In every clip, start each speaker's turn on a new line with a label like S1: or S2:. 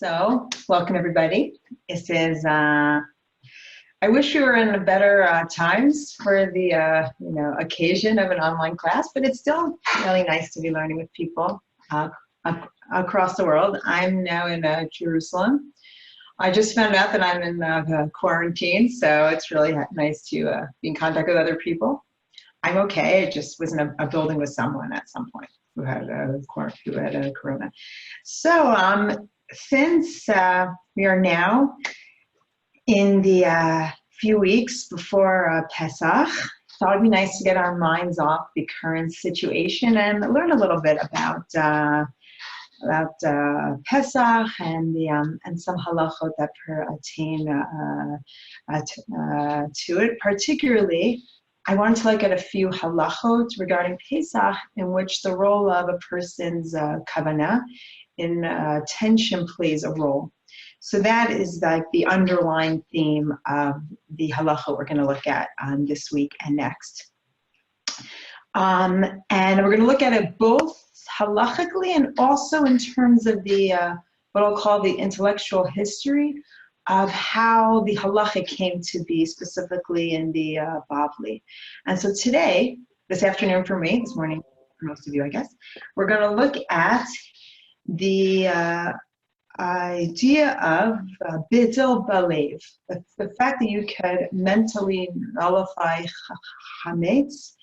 S1: So, welcome everybody. This is, I wish we were in better times for the, occasion of an online class, but it's still really nice to be learning with people across the world. I'm now in Jerusalem. I just found out that I'm in quarantine, so it's really nice to be in contact with other people. I'm okay. I just was in a building with someone at some point who had a corona. So, since we are now in the few weeks before Pesach, thought it'd be nice to get our minds off the current situation and learn a little bit about Pesach and some halachot that pertain to it. Particularly, I wanted to look at a few halachot regarding Pesach in which the role of a person's kavanah in attention plays a role. So that is like the underlying theme of the halacha we're going to look at this week and next. And we're going to look at it both halachically and also in terms of the what I'll call the intellectual history of how the halacha came to be specifically in the Bavli. And so today, this afternoon for me, this morning for most of you, I guess, we're going to look at the idea of bitul balev, the fact that you could mentally nullify chametz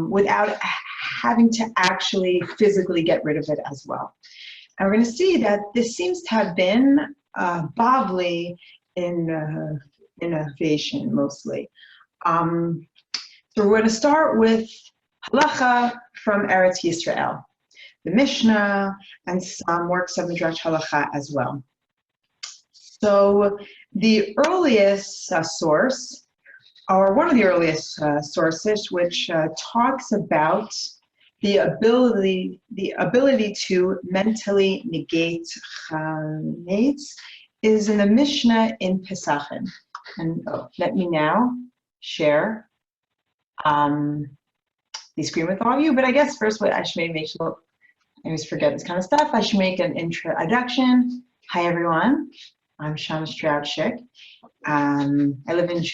S1: without having to actually physically get rid of it as well. And we're going to see that this seems to have been Bavli in innovation mostly. So we're going to start with halacha from Eretz Yisrael, the Mishnah, and some works of Midrash Halacha as well. So the earliest source, or one of the earliest sources, which talks about the ability to mentally negate chametz, is in the Mishnah in Pesachim. And let me now share the screen with all of you. But I guess first, what I should maybe make sure. I always forget this kind of stuff. I should make an introduction. Hi, everyone. I'm Shana Strauch, Schick. I live in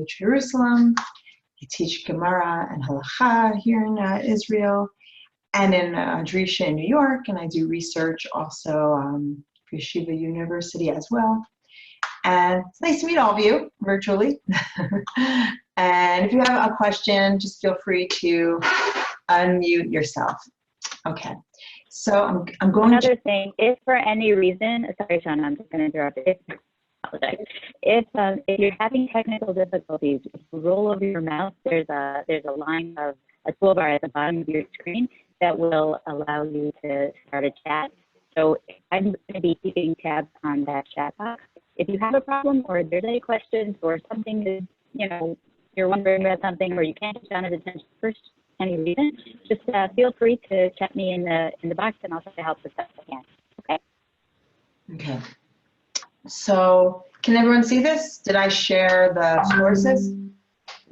S1: Jerusalem. I teach Gemara and Halacha here in Israel and in Drisha in New York. And I do research also for Yeshiva University as well. And it's nice to meet all of you virtually. And if you have a question, just feel free to unmute yourself. Okay. So I'm going
S2: Another thing, if for any reason, sorry, Shana, I'm just going to interrupt. If you're having technical difficulties, if you roll over your mouse, there's a line of a toolbar at the bottom of your screen that will allow you to start a chat. So I'm going to be keeping tabs on that chat box. If you have a problem or there's any questions or something that you're wondering about something or you can't get Shana's attention first, any reason, just feel free to chat me in the box and I'll try to help as best I can. Okay?
S1: Okay. So can everyone see this? Did I share the sources?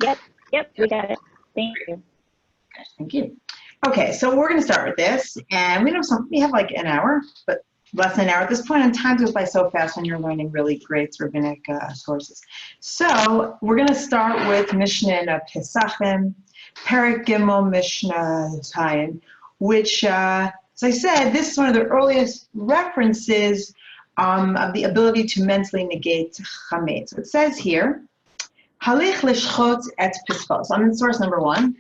S2: Yep, we got it. Thank you.
S1: Okay, thank you. Okay, so we're going to start with this, and we have like an hour, but less than an hour at this point, and time goes by so fast when you're learning really great rabbinic sources. So we're going to start with Mishnah in Pesachim, Perek Gimel Mishnah Tayin, which, as I said, this is one of the earliest references of the ability to mentally negate chametz. So it says here, Halich lishchot et pischo. So I'm in source number 1.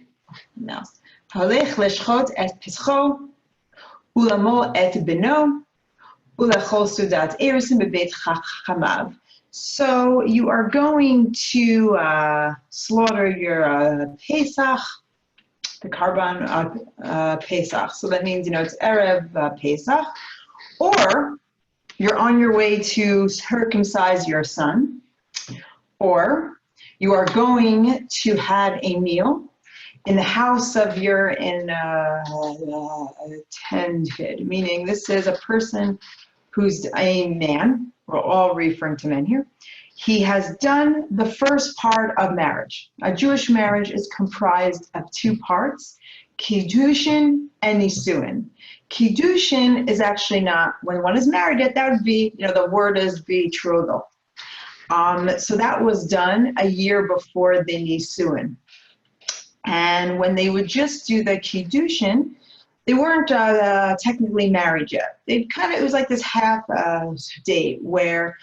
S1: No. Halich lishchot et pischo, ulamo et beno, ulachol sudat erisim bebeit chamav. So you are going to slaughter your Pesach, the Karban Pesach. So that means, it's Erev Pesach. Or you're on your way to circumcise your son. Or you are going to have a meal in the house of your intended. Meaning this is a person who's a man. We're all referring to men here. He has done the first part of marriage. A Jewish marriage is comprised of 2 parts. Kiddushin and Nisuin. Kiddushin is actually not when one is married yet. That would be, the word is betrothal. So that was done a year before the Nisuin. And when they would just do the Kiddushin, they weren't technically married yet. It was like this half date where,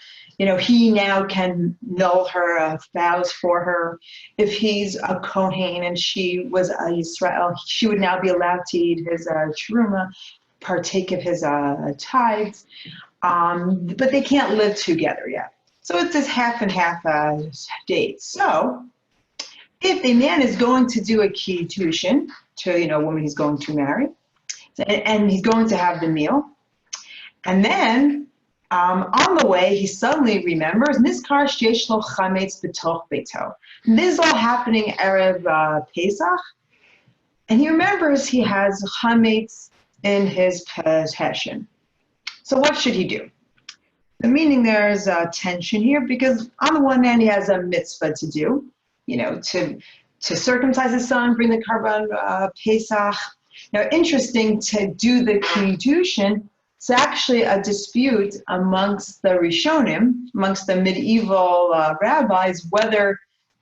S1: he now can null her vows for her. If he's a Kohen and she was a Yisrael, she would now be allowed to eat his teruma, partake of his tithes, but they can't live together yet. So it's this half and half date. So if a man is going to do a kiddushin to, a woman he's going to marry, and he's going to have the meal, and then on the way he suddenly remembers Nizkar sheyesh lo chametz b'toch beito. This is all happening erev Pesach, and he remembers he has chametz in his possession. So what should he do? The meaning there is a tension here, because on the one hand he has a mitzvah to do, to circumcise his son, bring the karban Pesach. Now, interesting, to do the kiddushin, it's actually a dispute amongst the Rishonim, amongst the medieval rabbis, whether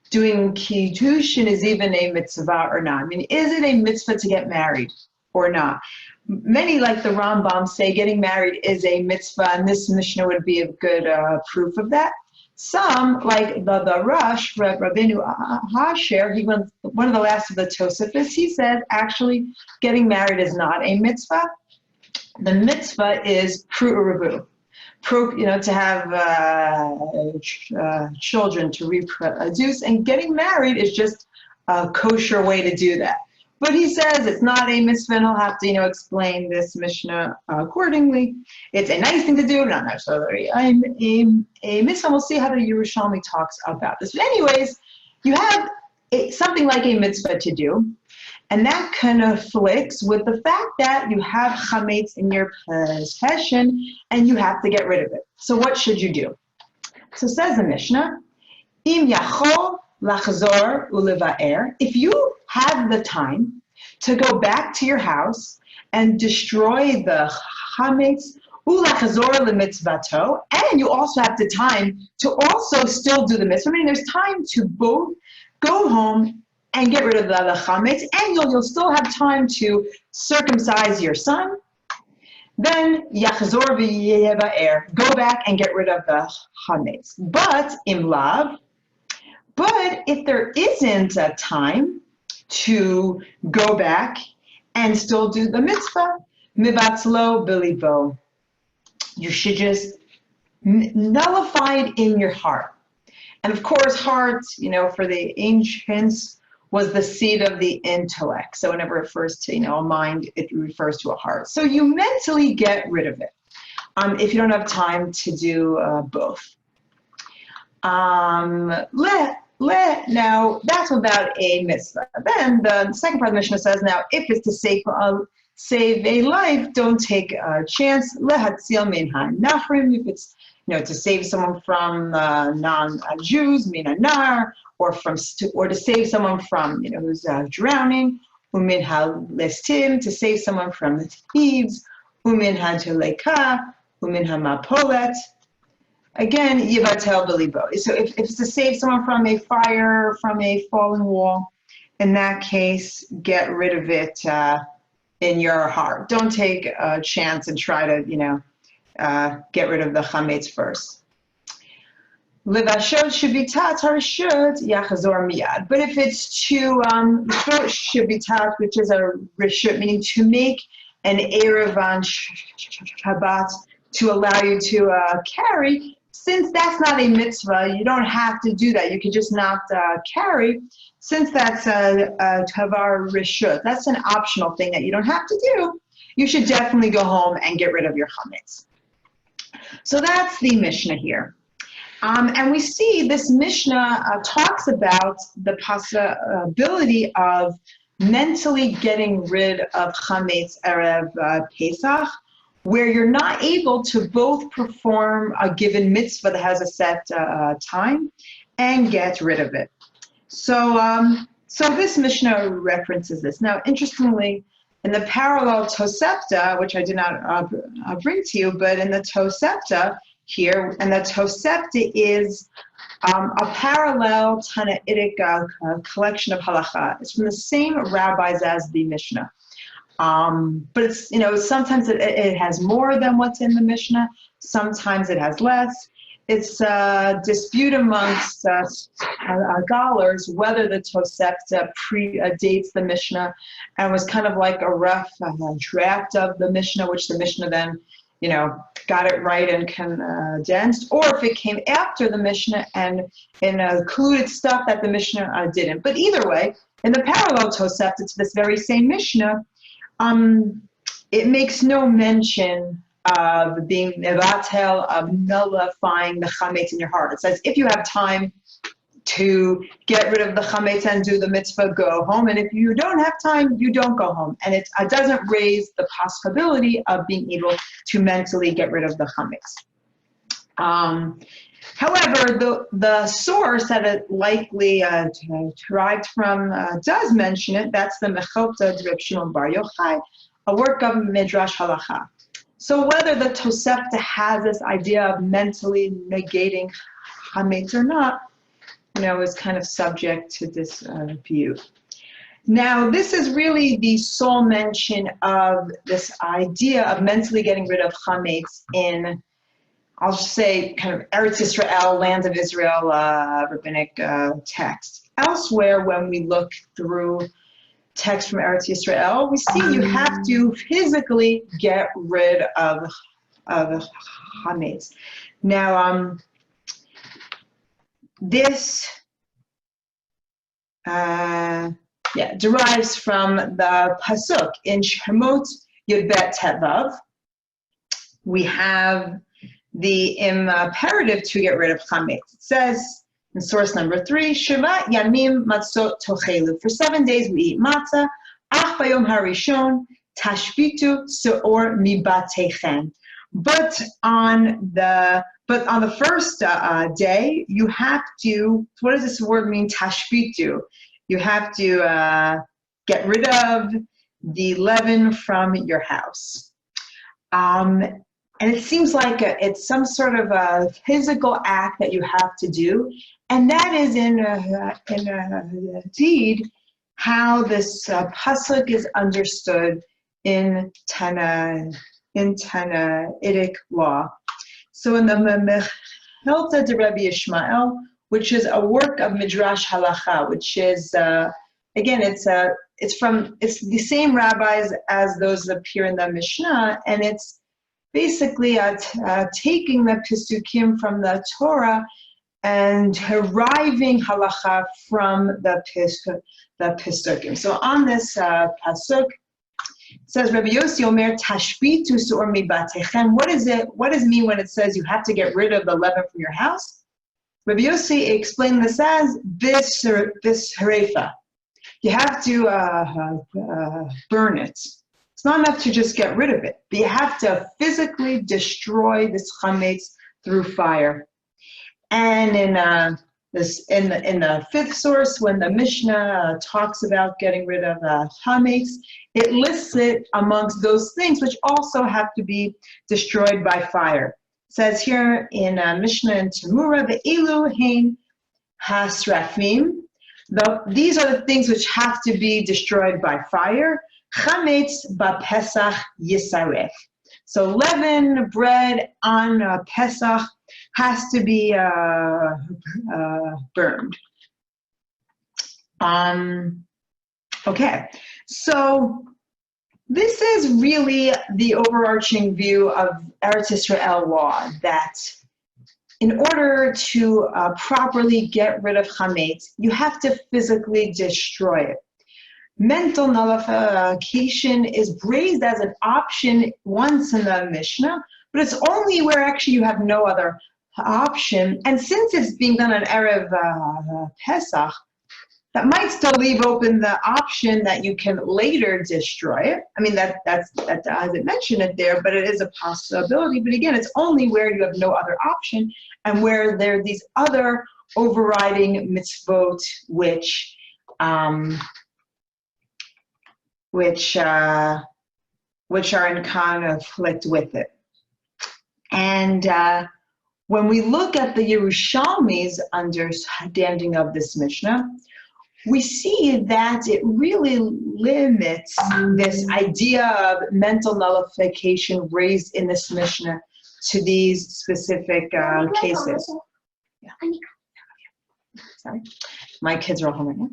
S1: doing kiddushin is even a mitzvah or not. I mean, is it a mitzvah to get married or not? Many, like the Rambam, say getting married is a mitzvah, and this Mishnah would be a good proof of that. Some, like the Rosh, Rabbeinu Hasher, he went one of the last of the Tosafos, he said, actually, getting married is not a mitzvah. The mitzvah is pru'urubu, to have children, to reproduce, and getting married is just a kosher way to do that. But he says it's not a mitzvah, and he'll have to, explain this Mishnah accordingly. It's a nice thing to do, not necessarily a mitzvah. We'll see how the Yerushalmi talks about this. But anyways, you have something like a mitzvah to do, and that conflicts with the fact that you have chametz in your possession, and you have to get rid of it. So what should you do? So says the Mishnah, Im yachol lachzor ulevaer, if you have the time to go back to your house and destroy the chametz, ulachzor lemitzvato, and you also have the time to also still do the mitzvah. I mean, there's time to both go home and get rid of the chametz, and you'll still have time to circumcise your son. Then yachzor v'yevaer, go back and get rid of the chametz. But imlav. But if there isn't a time to go back and still do the mitzvah, mivatzlo bilibo, you should just nullify it in your heart. And of course, heart, for the ancients, was the seat of the intellect. So whenever it refers to, a mind, it refers to a heart. So you mentally get rid of it if you don't have time to do both. Now, that's without a mitzvah. Then the second part of the Mishnah says, now, if it's to save a life, don't take a chance. Lehatzil min ha-nafrim, if it's to save someone from non-Jews, min ha-nar, or to save someone from who's drowning, umin ha-lestim, to save someone from the thieves, umin ha-teleka, umin ha-mapolet. Again, yivatel b'libo. So if it's to save someone from a fire, from a falling wall, in that case, get rid of it in your heart. Don't take a chance and try to, get rid of the chametz first. Levashot should be tat harishut yachazor miyad. But if it's to should be tat, which is a rishut, meaning to make an erev on Shabbat to allow you to carry. Since that's not a mitzvah, you don't have to do that. You can just not carry. Since that's a tavar rishut, that's an optional thing that you don't have to do, you should definitely go home and get rid of your chametz. So that's the Mishnah here. And we see this Mishnah talks about the possibility of mentally getting rid of chametz erev Pesach, where you're not able to both perform a given mitzvah that has a set time and get rid of it. So So this Mishnah references this. Now, interestingly, in the parallel Tosefta, which I did not bring to you, but in the Tosefta here, and the Tosefta is a parallel Tanaitic collection of halacha. It's from the same rabbis as the Mishnah. But it's, sometimes it has more than what's in the Mishnah. Sometimes it has less. It's a dispute amongst scholars whether the Tosefta predates the Mishnah and was kind of like a rough draft of the Mishnah, which the Mishnah then, got it right and condensed, or if it came after the Mishnah and included stuff that the Mishnah didn't. But either way, in the parallel Tosefta to this very same Mishnah, it makes no mention of being mevatel, of nullifying the chametz in your heart. It says if you have time to get rid of the chametz and do the mitzvah, go home. And if you don't have time, you don't go home. And it doesn't raise the possibility of being able to mentally get rid of the chametz. However, the source that it likely derived from does mention it. That's the Mechilta Reb Shimon Bar Yochai, a work of Midrash Halacha. So whether the Tosefta has this idea of mentally negating chametz or not, is kind of subject to this view. Now, this is really the sole mention of this idea of mentally getting rid of chametz in, I'll just say, kind of Eretz Yisrael, land of Israel, rabbinic text. Elsewhere, when we look through text from Eretz Yisrael, we see you have to physically get rid of chametz. Now, this derives from the pasuk in Shemot Yud Bet Tevav. We have the imperative to get rid of chametz. It says in source number 3, Shiva Yamim Matzot Tochelu. For 7 days we eat matzah. Ach bayom harishon tashbitu seor mibatechem. But on the first day, you have to, what does this word mean, tashbitu? You have to get rid of the leaven from your house. And it seems like it's some sort of a physical act that you have to do. And that is indeed how this pasuk is understood in Tanaitic law. So in the Mechilta de Rabbi Yishmael, which is a work of Midrash Halacha, which is again, it's the same rabbis as those that appear in the Mishnah, and it's basically taking the Pisukim from the Torah and deriving halacha from the Pisukim. So on this pasuk, it says, Rabbi Yossi Omer tashbitu seor mibatechem. What does it mean when it says you have to get rid of the leaven from your house? Rabbi Yossi explained this as this harefa. You have to burn it. It's not enough to just get rid of it, but you have to physically destroy this chametz through fire. And in the fifth source, when the Mishnah talks about getting rid of chametz, it lists it amongst those things which also have to be destroyed by fire. It says here in Mishnah and Temura, ve'elu hein hasrafim. These are the things which have to be destroyed by fire. Chametz ba'Pesach yisaref. So leaven, bread on Pesach has to be burned. Okay, so this is really the overarching view of Eretz Yisrael law, that in order to properly get rid of chametz, you have to physically destroy it. Mental nullification is raised as an option once in the Mishnah, but it's only where actually you have no other option. And since it's being done on Erev Pesach, that might still leave open the option that you can later destroy it. I mean, that hasn't mentioned it there, but it is a possibility. But again, it's only where you have no other option and where there are these other overriding mitzvot which which are in conflict with it. And when we look at the Yerushalmi's understanding of this Mishnah, we see that it really limits this idea of mental nullification raised in this Mishnah to these specific cases. Yeah. Sorry, my kids are all home right now.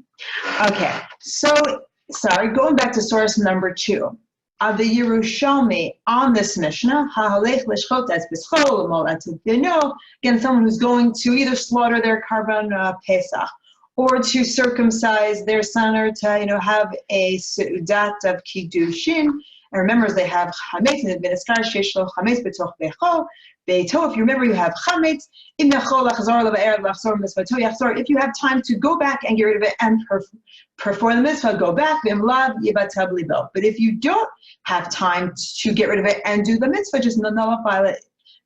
S1: Okay, so, sorry, going back to source number 2. Of the Yerushalmi on this Mishnah, again, someone who's going to either slaughter their karban Pesach, or to circumcise their son, or to have a seudat of kiddushin. And remember, they have chametz in the beniskar sheshlo chametz betoch becho beito. If you remember, you have chametz im yachol lachzor lebe'er lachzor mitzvato yachzor. If you have time to go back and get rid of it and perform the mitzvah, go back. V'imlav yibatab libo. But if you don't have time to get rid of it and do the mitzvah, just nullify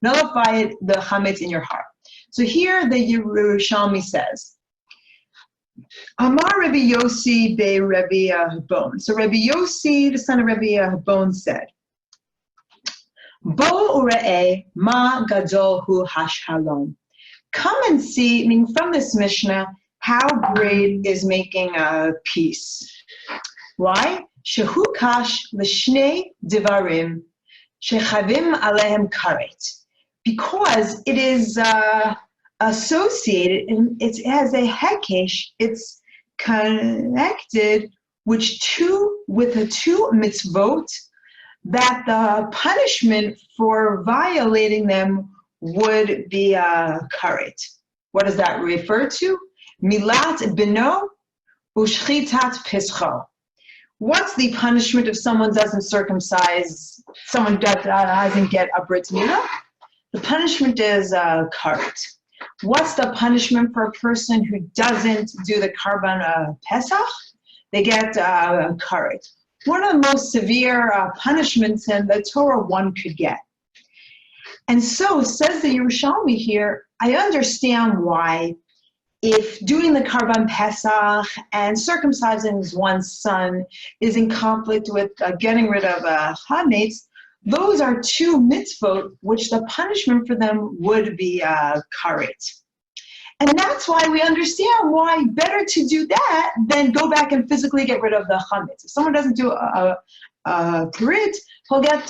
S1: the chametz in your heart. So here the Yerushalmi says, Amar Rabbi Yossi be Rabbi Habon. So Rabbi Yossi, the son of Rabbi Habon, said, Bo ure'eh ma gadol hu hashalom. Come and see, meaning from this Mishnah, how great is making a peace. Why? Shehu kash l'shnei divarim shechavim alehem karet. Because it is associated, and it has a hekesh, it's connected with the two mitzvot that the punishment for violating them would be karet. What does that refer to? Milat bino ushchitat pischo. What's the punishment if someone doesn't circumcise, someone doesn't get a brit milah? The punishment is karet. What's the punishment for a person who doesn't do the karban Pesach? They get karet. One of the most severe punishments in the Torah one could get. And so, says the Yerushalmi here, I understand why, if doing the karban Pesach and circumcising one's son is in conflict with getting rid of chametz, those are two mitzvot which the punishment for them would be karet. And that's why we understand why better to do that than go back and physically get rid of the chametz. If someone doesn't do a brit, he'll get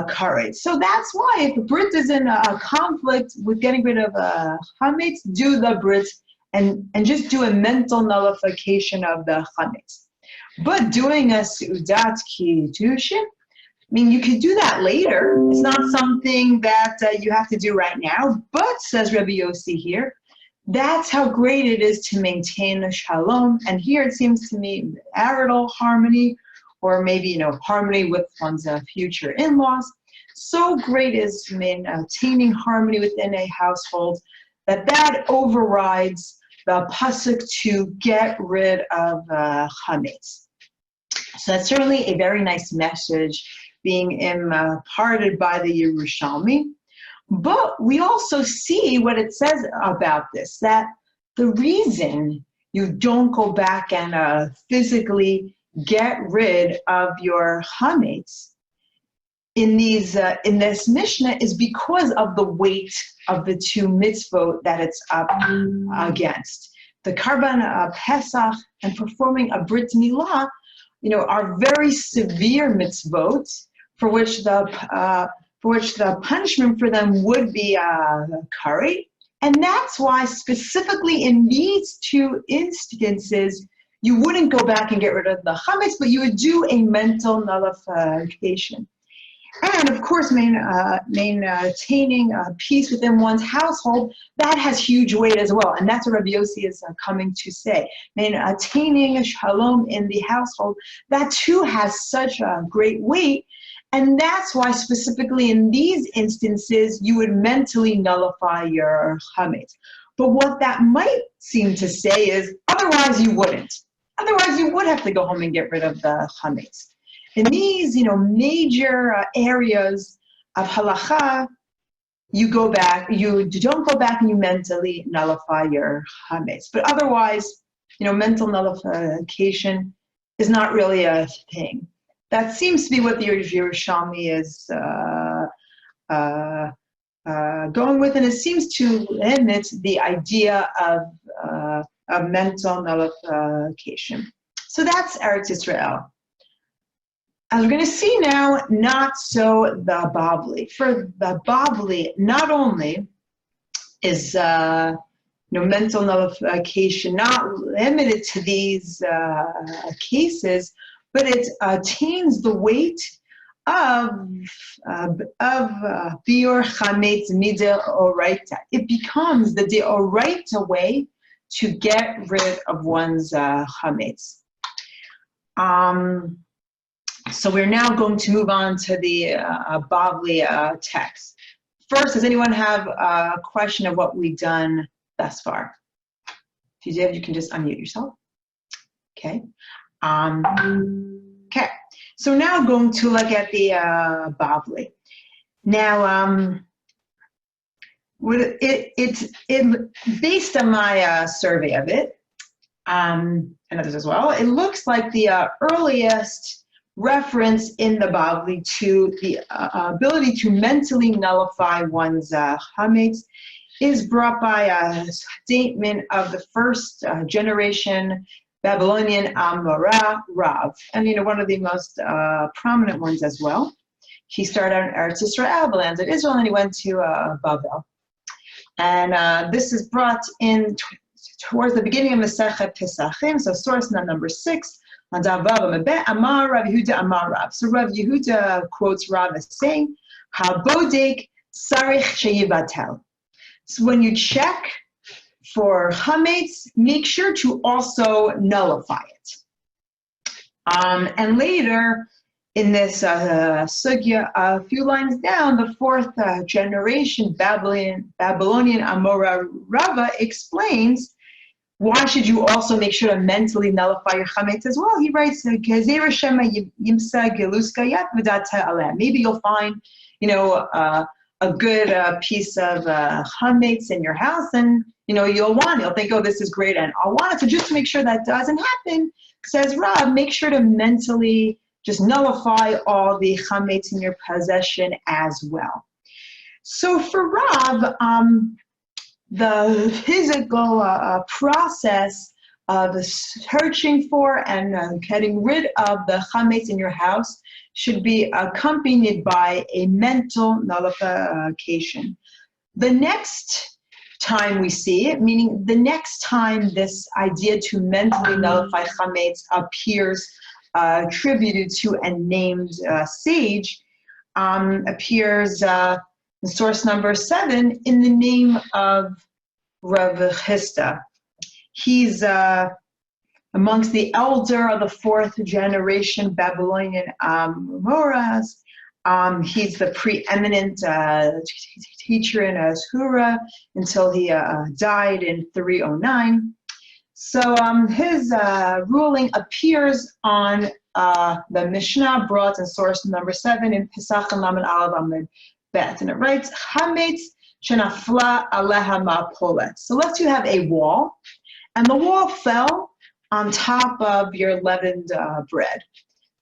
S1: karet. So that's why if a brit is in a conflict with getting rid of chametz, do the brit and just do a mental nullification of the chametz. But doing a seudat kiddushin, I mean, you could do that later. It's not something that you have to do right now. But, says Rabbi Yossi here, that's how great it is to maintain a shalom. And here it seems to me marital harmony, or maybe, harmony with one's future in-laws. So great is maintaining harmony within a household that overrides the pasuk to get rid of chametz. So that's certainly a very nice message being imparted by the Yerushalmi. But we also see what it says about this, that the reason you don't go back and physically get rid of your chametz in this Mishnah is because of the weight of the two mitzvot that it's up against. The karban Pesach and performing a brit milah, are very severe mitzvot for which the punishment for them would be karet. And that's why specifically in these two instances, you wouldn't go back and get rid of the chametz, but you would do a mental nullification. And of course, maintaining peace within one's household, that has huge weight as well. And that's what Rabbi Yossi is coming to say. Maintaining a shalom in the household, that too has such a great weight. And that's why specifically in these instances, you would mentally nullify your chametz. But what that might seem to say is, otherwise you wouldn't. Otherwise you would have to go home and get rid of the chametz. In these, major areas of halacha, you don't go back and you mentally nullify your chametz. But otherwise, mental nullification is not really a thing. That seems to be what the Yerushalmi is going with, and it seems to limit the idea of mental nullification. So that's Eretz Israel. As we're going to see now, not so the Bavli. For the Bavli, not only is mental nullification not limited to these cases, but it attains the weight of biur chametz mideoraita. It becomes the deoraita way to get rid of one's chametz. So we're now going to move on to the Bavli text. First, does anyone have a question of what we've done thus far? If you did, you can just unmute yourself. Okay. Okay. So now I'm going to look at the Bavli. Now, it based on my survey of it, and others as well, it looks like the earliest reference in the Bavli to the ability to mentally nullify one's chametz is brought by a statement of the first generation Babylonian Amora Rav, and one of the most prominent ones as well. He started out in Eretz Israel, the lands of Israel, and he went to Babel. And this is brought in towards the beginning of Masechet Pesachim, so source number 6. So Rav Yehuda quotes Rav as saying, "Habodek sarich sheyivatel." So when you check for chametz, make sure to also nullify it. And later in this sugya, a few lines down, the fourth generation Babylonian Amora Rava explains, why should you also make sure to mentally nullify your chametz as well? He writes, maybe you'll find, a good piece of chametz in your house, and you'll think, oh, this is great, and I'll want it. So just to make sure that doesn't happen, says Rav, make sure to mentally just nullify all the chametz in your possession as well. So for Rav, the physical process of searching for and getting rid of the chametz in your house should be accompanied by a mental nullification. The next time we see it, meaning the next time this idea to mentally nullify chametz appears attributed to a named sage, appears in source number 7 in the name of Rav Chisda. He's amongst the elder of the fourth generation Babylonian Amoras. He's the preeminent teacher in Ashura until he died in 309. So his ruling appears on the Mishnah brought in source number 7 in Pesach and Laman Aleph Amud Bet, and it writes, Chametz shenafla aleha ma'polet. So let's you have a wall, and the wall fell on top of your leavened bread.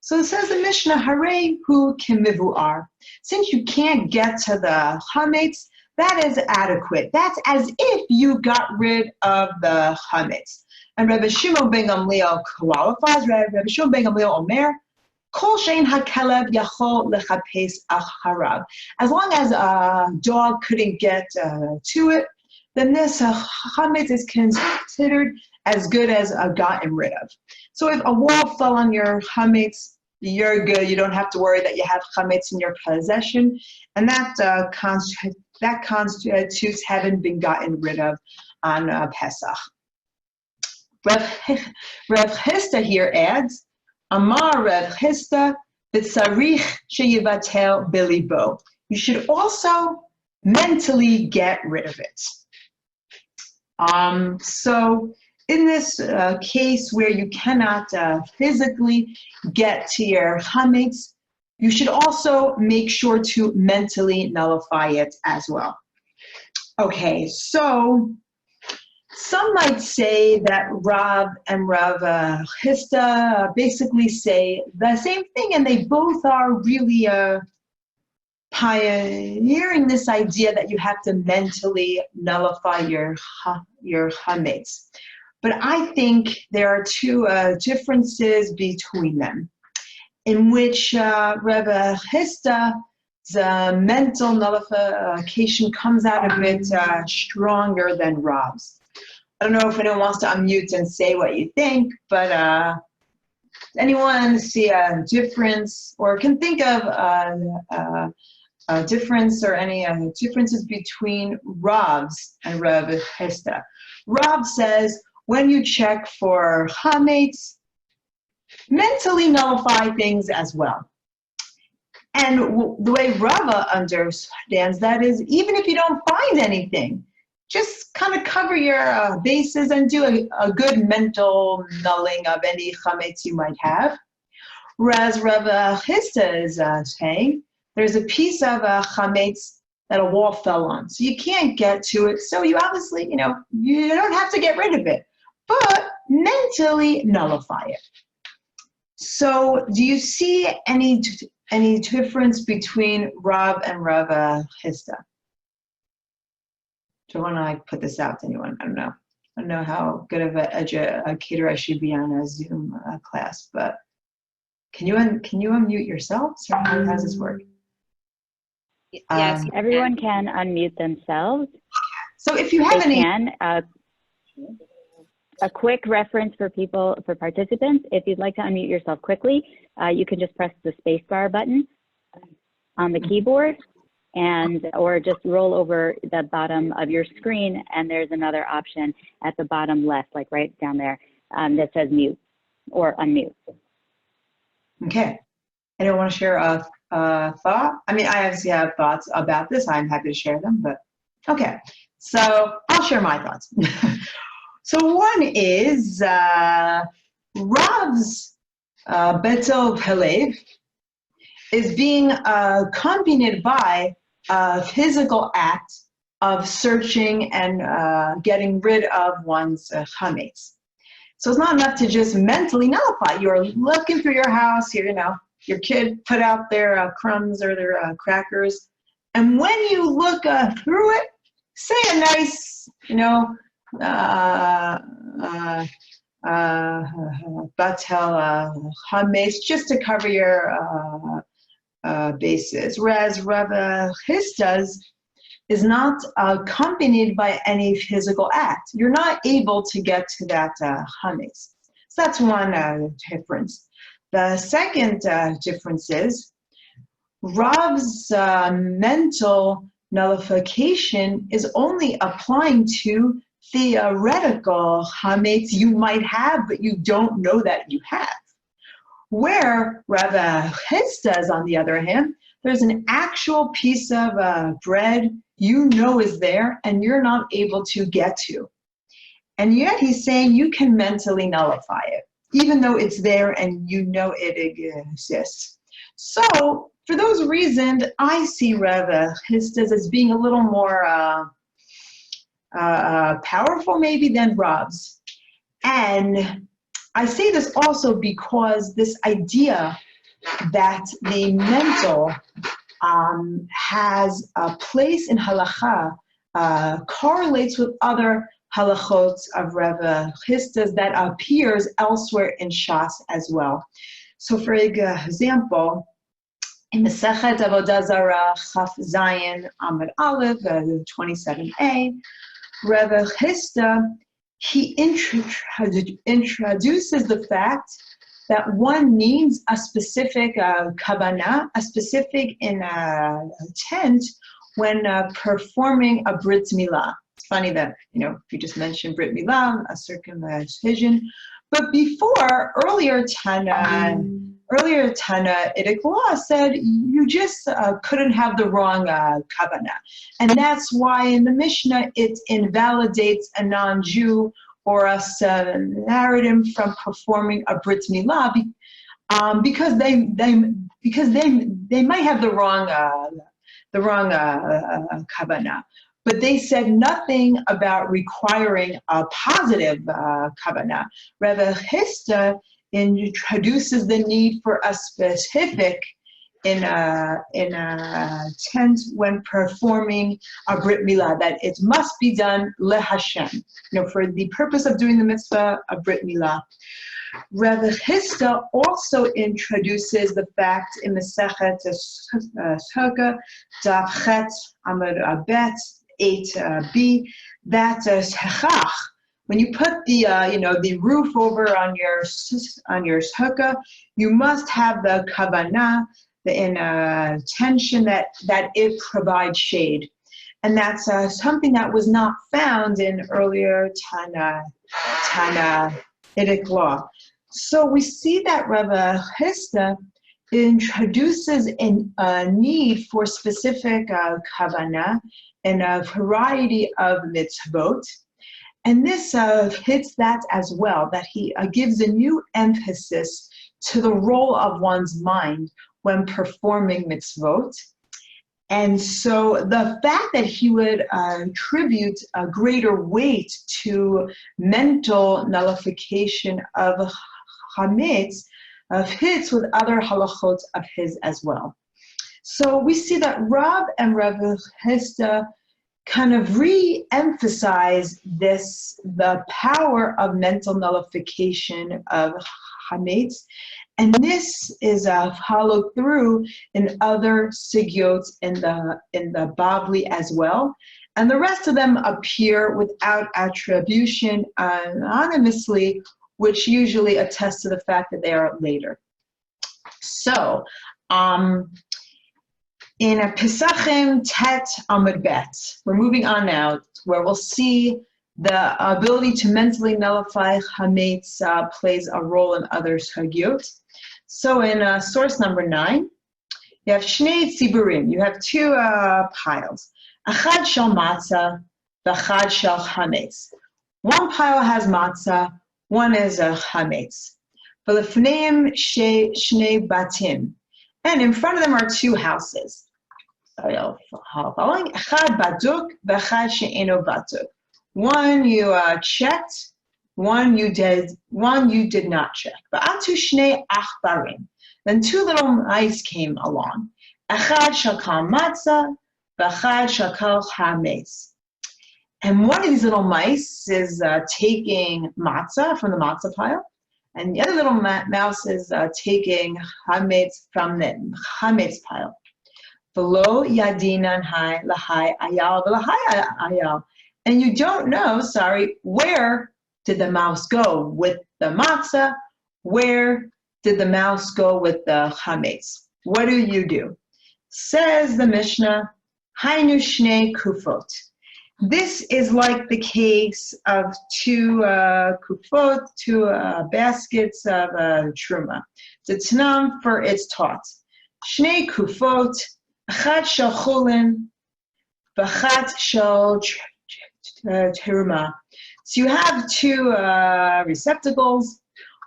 S1: So it says the Mishnah, Harei hu kimivuar. Since you can't get to the chametz, that is adequate. That's as if you got rid of the chametz. And Rabbi Shimon ben Gamliel qualifies. Rabbi Shimon ben Gamliel Omer, Kol shein hakelev yachol lechapes acharav. As long as a dog couldn't get to it, then this chametz is considered as good as gotten rid of. So if a wall fell on your chametz, you're good. You don't have to worry that you have chametz in your possession, and that constitutes having been gotten rid of on Pesach. Rav Chisda here adds, Amar Rav Chisda b'tzarich sheyivatel belibo. You should also mentally get rid of it. So in this case where you cannot physically get to your chametz, you should also make sure to mentally nullify it as well. Okay, so Some might say that Rav and Rav Chisda basically say the same thing, and they both are really pioneering this idea that you have to mentally nullify your chametz. But I think there are two differences between them, in which Rebbe Chisda, the mental nullification comes out of it stronger than Rav's. I don't know if anyone wants to unmute and say what you think, but anyone see a difference or can think of a difference or any differences between Rav's and Rebbe Chisda? Rav says, when you check for chametz, mentally nullify things as well. And the way Rava understands that is, even if you don't find anything, just kind of cover your bases and do a good mental nulling of any chametz you might have. Whereas Rava Chisda is saying, there's a piece of chametz that a wall fell on, so you can't get to it. So you obviously, you don't have to get rid of it, but mentally nullify it. So do you see any difference between Rav and Rav Chisda? Do I put this out to anyone? I don't know. I don't know how good of a educator I should be on a Zoom class, but can you unmute yourselves, or how does this work?
S3: Yes,
S2: everyone can unmute themselves.
S1: So if you have any,
S2: a quick reference for participants, if you'd like to unmute yourself quickly, you can just press the spacebar button on the keyboard, or just roll over the bottom of your screen, and there's another option at the bottom left, like right down there, that says mute or unmute.
S1: Okay. Anyone want to share a thought? I mean, I obviously have thoughts about this. I'm happy to share them, but okay. So I'll share my thoughts. So one is Rav's Betel Pelev is being accompanied by a physical act of searching and getting rid of one's chametz. So it's not enough to just mentally nullify. You're looking through your house, your kid put out their crumbs or their crackers, and when you look through it, say a nice, batel chametz, just to cover your bases. Whereas Rav Chisda's is not accompanied by any physical act. You're not able to get to that chametz. So that's one difference. The second difference is Rav's mental nullification is only applying to theoretical chametz you might have, but you don't know that you have. Where Rav Chisda's, on the other hand, there's an actual piece of bread is there and you're not able to get to. And yet he's saying you can mentally nullify it, even though it's there and it exists. So for those reasons, I see Rav Chisda's as being a little more powerful maybe than Rav's. And I say this also because this idea that the mental has a place in halakha correlates with other halachot of Rav Chisda's that appears elsewhere in Shas as well. So for example, in the Masechet Avodah Zarah Chaf Zayin Amud Aleph 27a, Rav Chisda, he introduces the fact that one needs a specific kavanah, a specific intent when performing a brit milah. It's funny that, you just mentioned brit milah, a circumcision, but before, earlier Tana Idik law said you just couldn't have the wrong kavanah. And that's why in the Mishnah it invalidates a non-Jew or a Samaritan from performing a brit milah because they might have the wrong kavanah. but they said nothing about requiring a positive kavanah. Rebbe Hista introduces the need for a specific in a tent when performing a brit milah, that it must be done lehashem, for the purpose of doing the mitzvah of brit milah. Rav Hista also introduces the fact in Masechet Sukkah, Daf Chet Amud Bet 8b, that Shechach, when you put the the roof over on your sukkah, you must have the kavanah, the intention that it provides shade, and that's something that was not found in earlier Tanaitic law. So we see that Rav Hista introduces a need for specific kavanah in a variety of mitzvot. And this hits that as well, that he gives a new emphasis to the role of one's mind when performing mitzvot. And so the fact that he would attribute a greater weight to mental nullification of chametz fits with other halachot of his as well. So we see that Rav and Rav Hista kind of re-emphasize the power of mental nullification of chametz, and this is followed through in other sigyot in the Bavli as well, and the rest of them appear without attribution anonymously, which usually attests to the fact that they are later. So, in a Pesachim Tet Amud Bet, we're moving on now, where we'll see the ability to mentally nullify chametz plays a role in other hagyot. So in source number 9, you have Shnei Tziburim, you have two piles. Achad shel matzah, v'achad shel chametz. One pile has matzah, one is chametz. V'lefneim shnei batim. And in front of them are two houses. Following Echad baduk v'echad she'eno baduk. One you checked, one you did not check. V'atu shnei achbarim. Then two little mice came along. Echad shakal matzah v'echad shakal chametz. And one of these little mice is taking matzah from the matzah pile, and the other little mouse is taking chametz from the chametz pile. Below yadinan hai lahai ayal v'lahai ayal. And you don't know, where did the mouse go with the matzah? Where did the mouse go with the chametz? What do? Says the Mishnah, Hainu shnei kufot. This is like the case of two kufot, two baskets of truma. The Tanam for its taught. Shnei kufot, achat shel chulin, v'achat shel teruma. So you have two receptacles.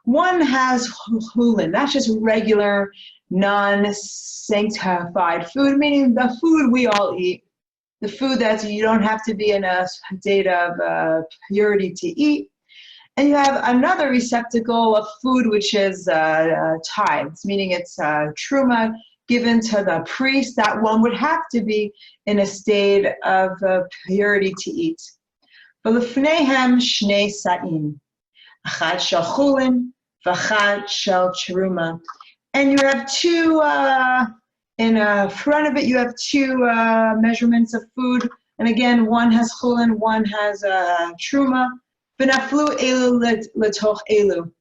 S1: One has chulin, that's just regular, non-sanctified food, meaning the food we all eat, the food that you don't have to be in a state of purity to eat. And you have another receptacle of food which is tithes, meaning it's truma given to the priest, that one would have to be in a state of purity to eat. V'lefneihem shnei sa'im, achad shel chulin, v'achad shel teruma. And you have two, in front of it, you have two measurements of food. And again, one has chulin, one has truma. V'naflu elu letoch elu.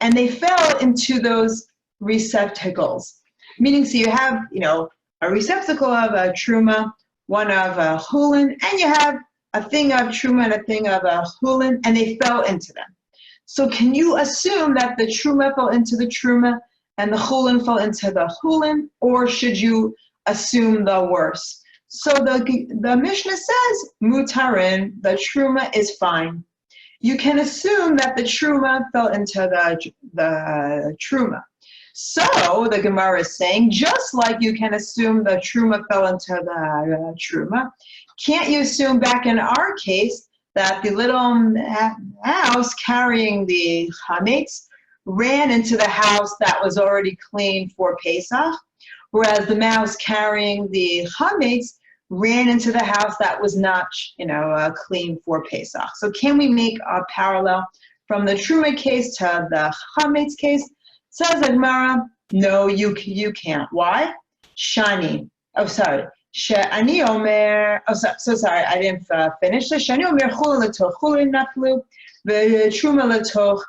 S1: And they fell into those receptacles. Meaning, so you have, a receptacle of truma, one of chulin, and you have a thing of truma and a thing of chulin, and they fell into them. So can you assume that the truma fell into the truma and the chulin fell into the chulin, or should you assume the worst? So the Mishnah says, mutarin, the truma is fine. You can assume that the truma fell into the truma. So the Gemara is saying, just like you can assume the truma fell into the truma, can't you assume back in our case that the little mouse carrying the chametz ran into the house that was already clean for Pesach, whereas the mouse carrying the chametz ran into the house that was not, clean for Pesach. So can we make a parallel from the Truma case to the chametz case? Says the Gemara, no, you can't. Why? Shani. Oh, sorry. Shani Omer. Oh, so sorry, I didn't finish. Shani Omer chulin letoch chulin naflu, v'truma letoch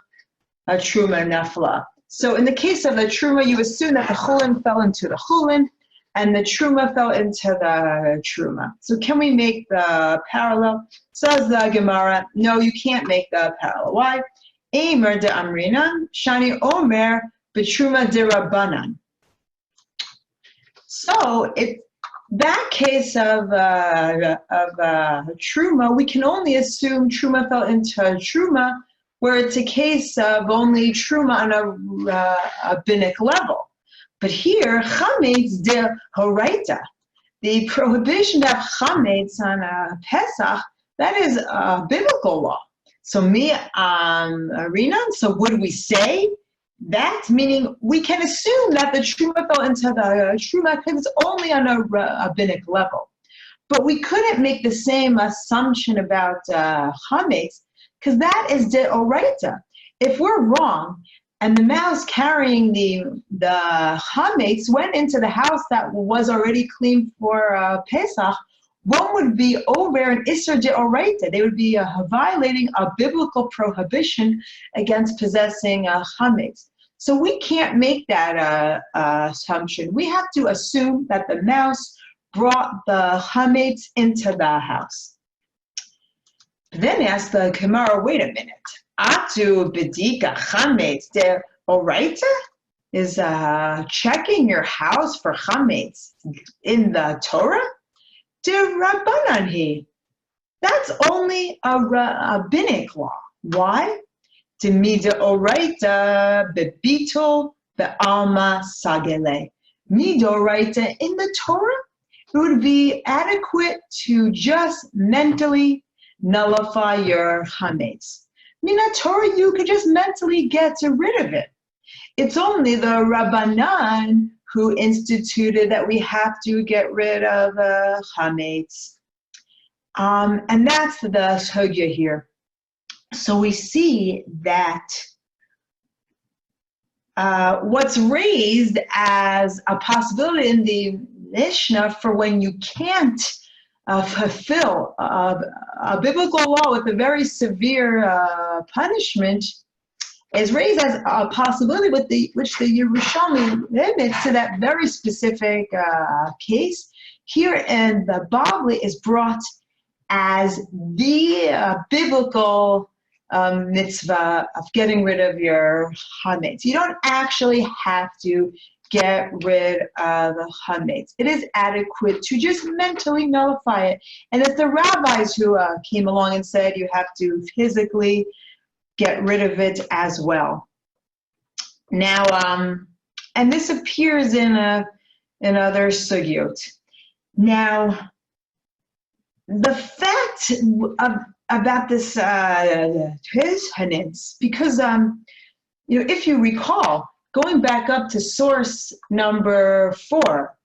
S1: truma nafla. So in the case of the truma, you assume that the chulin fell into the chulin, and the truma fell into the truma. So can we make the parallel? Says the Gemara, no, you can't make the parallel. Why? Eimer de amrinan, shani omer b'truma de rabbanan. So if that case of truma, we can only assume truma fell into truma, where it's a case of only truma on a rabbinic level. But here, chametz de horaita, the prohibition of chametz on a Pesach, that is a biblical law. So Rinan, so what do we say? That meaning we can assume that the truma fell into the truma because it's only on a rabbinic level. But we couldn't make the same assumption about chametz because that is de oraita. If we're wrong and the mouse carrying the chametz went into the house that was already clean for Pesach, one would be over an Isser de oraita. They would be violating a biblical prohibition against possessing chametz. So we can't make that assumption. We have to assume that the mouse brought the chametz into the house. Then ask the Gemara, wait a minute. Atu bedika chametz de oraita? Is checking your house for chametz in the Torah? De rabbanan he. That's only a rabbinic law. Why? De mida oraita bebitul be'alma sagele. Mida oraita in the Torah, it would be adequate to just mentally nullify your chametz. Mina Torah, you could just mentally get rid of it. It's only the Rabbanan who instituted that we have to get rid of chametz. And that's the sugya here. So we see that what's raised as a possibility in the Mishnah for when you can't fulfill a biblical law with a very severe punishment is raised as a possibility with which the Yerushalmi limits to that very specific case. Here in the Bavli is brought as the biblical mitzvah of getting rid of your chametz. You don't actually have to get rid of the chametz. It is adequate to just mentally nullify it. And it's the rabbis who came along and said you have to physically get rid of it as well. Now, and this appears in other sugyot. Now, the fact about this hanitz, because if you recall, going back up to source number 4,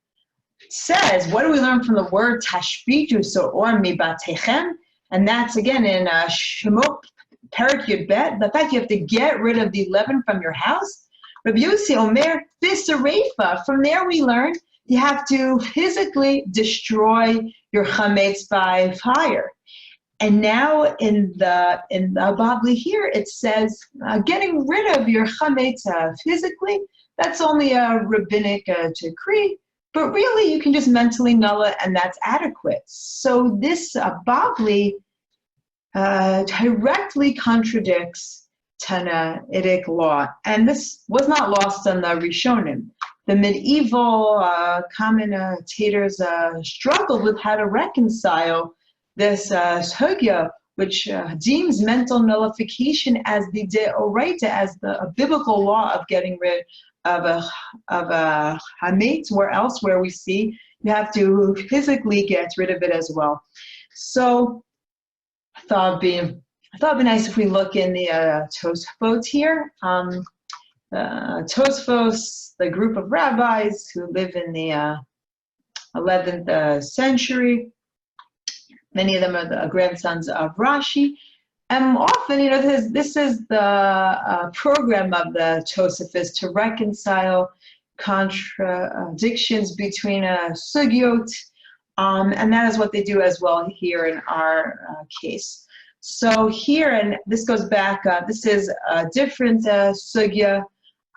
S1: says, what do we learn from the word tashbitu so or mibatechem? And that's again in Shemot Perik Yud Bet, the fact you have to get rid of the leaven from your house. Rabbi Yossi Omer Bisarefa. From there we learn you have to physically destroy your chametz by fire. And now in the Bavli here it says getting rid of your chametz physically. That's only a rabbinic decree, but really you can just mentally null it, and that's adequate. So this Bavli directly contradicts Tanaitic law, and this was not lost on the Rishonim. The medieval commentators struggled with how to reconcile this sugya, which deems mental nullification as the deoraita, as a biblical law of getting rid a hametz, where else where we see you have to physically get rid of it as well. So I thought it'd be nice if we look in the Tosfot here. Tosfos, the group of rabbis who live in the 11th century. Many of them are the grandsons of Rashi. And often, this is the program of the Tosafos to reconcile contradictions between sugyot, and that is what they do as well here in our case. So here, and this goes back, this is a different sugya.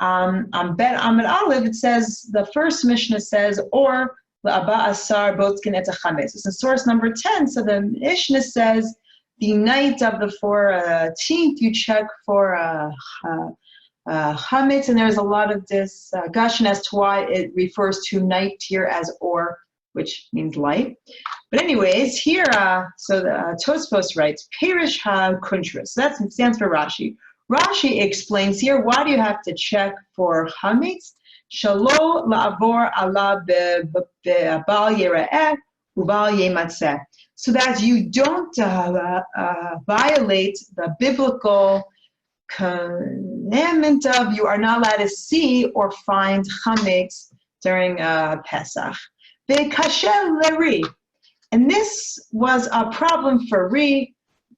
S1: On Bet Amud Aleph, it says, the first Mishnah says, or La'aba Asar Botkin et Chametz. It's in source number 10. So the Mishnah says, the night of the 14th, you check for chametz, and there's a lot of discussion as to why it refers to night here as or, which means light. But anyways, here, so the Tosfos writes, Perish ha-kuntras. So that stands for Rashi. Rashi explains here, why do you have to check for chametz? Shalo la'avor ala be'bal yera'eh u'bal yematzeh. So that you don't violate the biblical commandment of you are not allowed to see or find chametz during Pesach. Be'kasher l'ri. And this was a problem for Ri,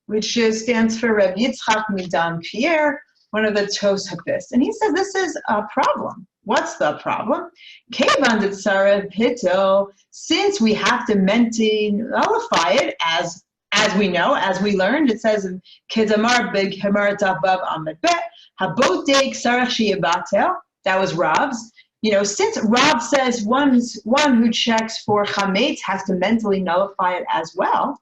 S1: which stands for Reb Yitzchak Midan Pierre, one of the Tosafos. And he says this is a problem. What's the problem? Since we have to mentally nullify it, as we know, as we learned, it says in Kedamar Big Hemar Tabav Amid Bet, Haboteg Sarach Shiyabatel, that was Rav's. Since Rav says one who checks for chametz has to mentally nullify it as well.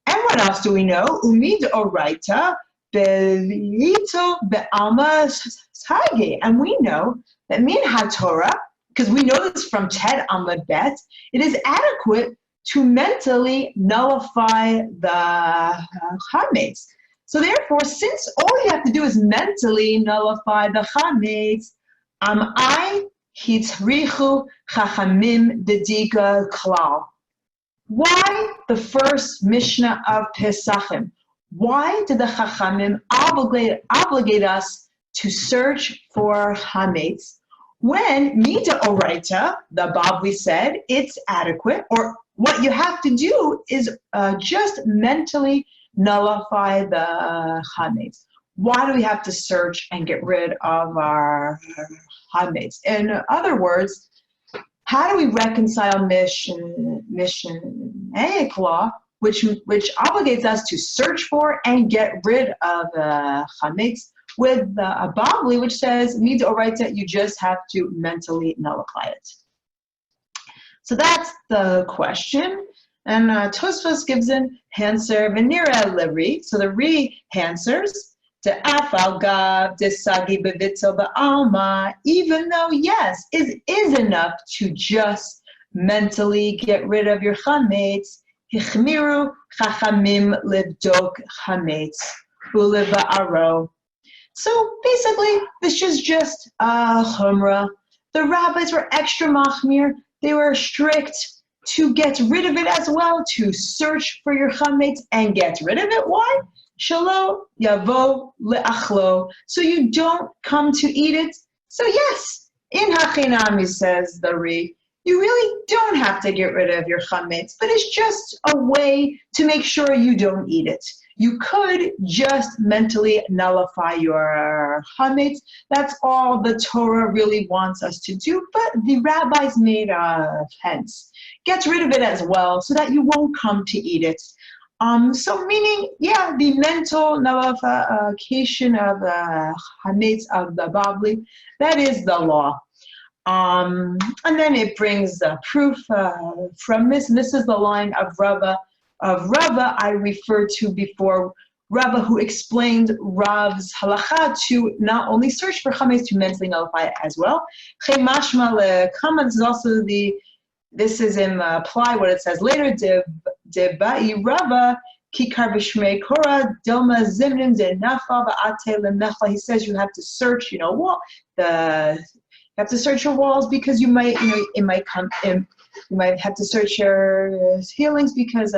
S1: And what else do we know? Umid Oraita Belito Be'alma Sage. And we know that min HaTorah, because we know this from Ted Amud Bet, it is adequate to mentally nullify the chametz. So therefore, since all you have to do is mentally nullify the chametz, I hitzrichu chachamim dedika klal. Why the first Mishnah of Pesachim? Why did the chachamim obligate us to search for chametz when Mida Oraita, the Bavli said, it's adequate, or what you have to do is just mentally nullify the chametz. Why do we have to search and get rid of our chametz? In other words, how do we reconcile Mishnaic law, which obligates us to search for and get rid of chametz, with a Bavli, which says, Mida Oraita, you just have to mentally nullify it. So that's the question. And Tosfos gives an answer, Venira Leri. So the Ri answers, De'afal desagi bevitzel ba'alma, even though, yes, it is enough to just mentally get rid of your chametz, Hichmiru chachamim livdok chametz, uleva'aro. So basically, this is just chumrah. The rabbis were extra machmir. They were strict to get rid of it as well, to search for your chametz and get rid of it. Why? Shalo yavo le'achlo. So you don't come to eat it. So yes, in hachinami, says the Ri, you really don't have to get rid of your chametz, but it's just a way to make sure you don't eat it. You could just mentally nullify your chametz. That's all the Torah really wants us to do, but the rabbis made a fence. Get rid of it as well so that you won't come to eat it. So meaning, yeah, the mental nullification of the chametz of the Bavli, that is the law. And then it brings proof from this, and this is the line of Rava I referred to before, Rava who explained Rav's halacha to not only search for chametz, to mentally nullify it as well. Chemashma lekama, this is in apply what it says later, Debai Rava kikar b'shmei kora dilma zimnim de nafa va'ate lemecha. He says you have to search, have to search your walls because you might, it might come in. You might have to search your ceilings because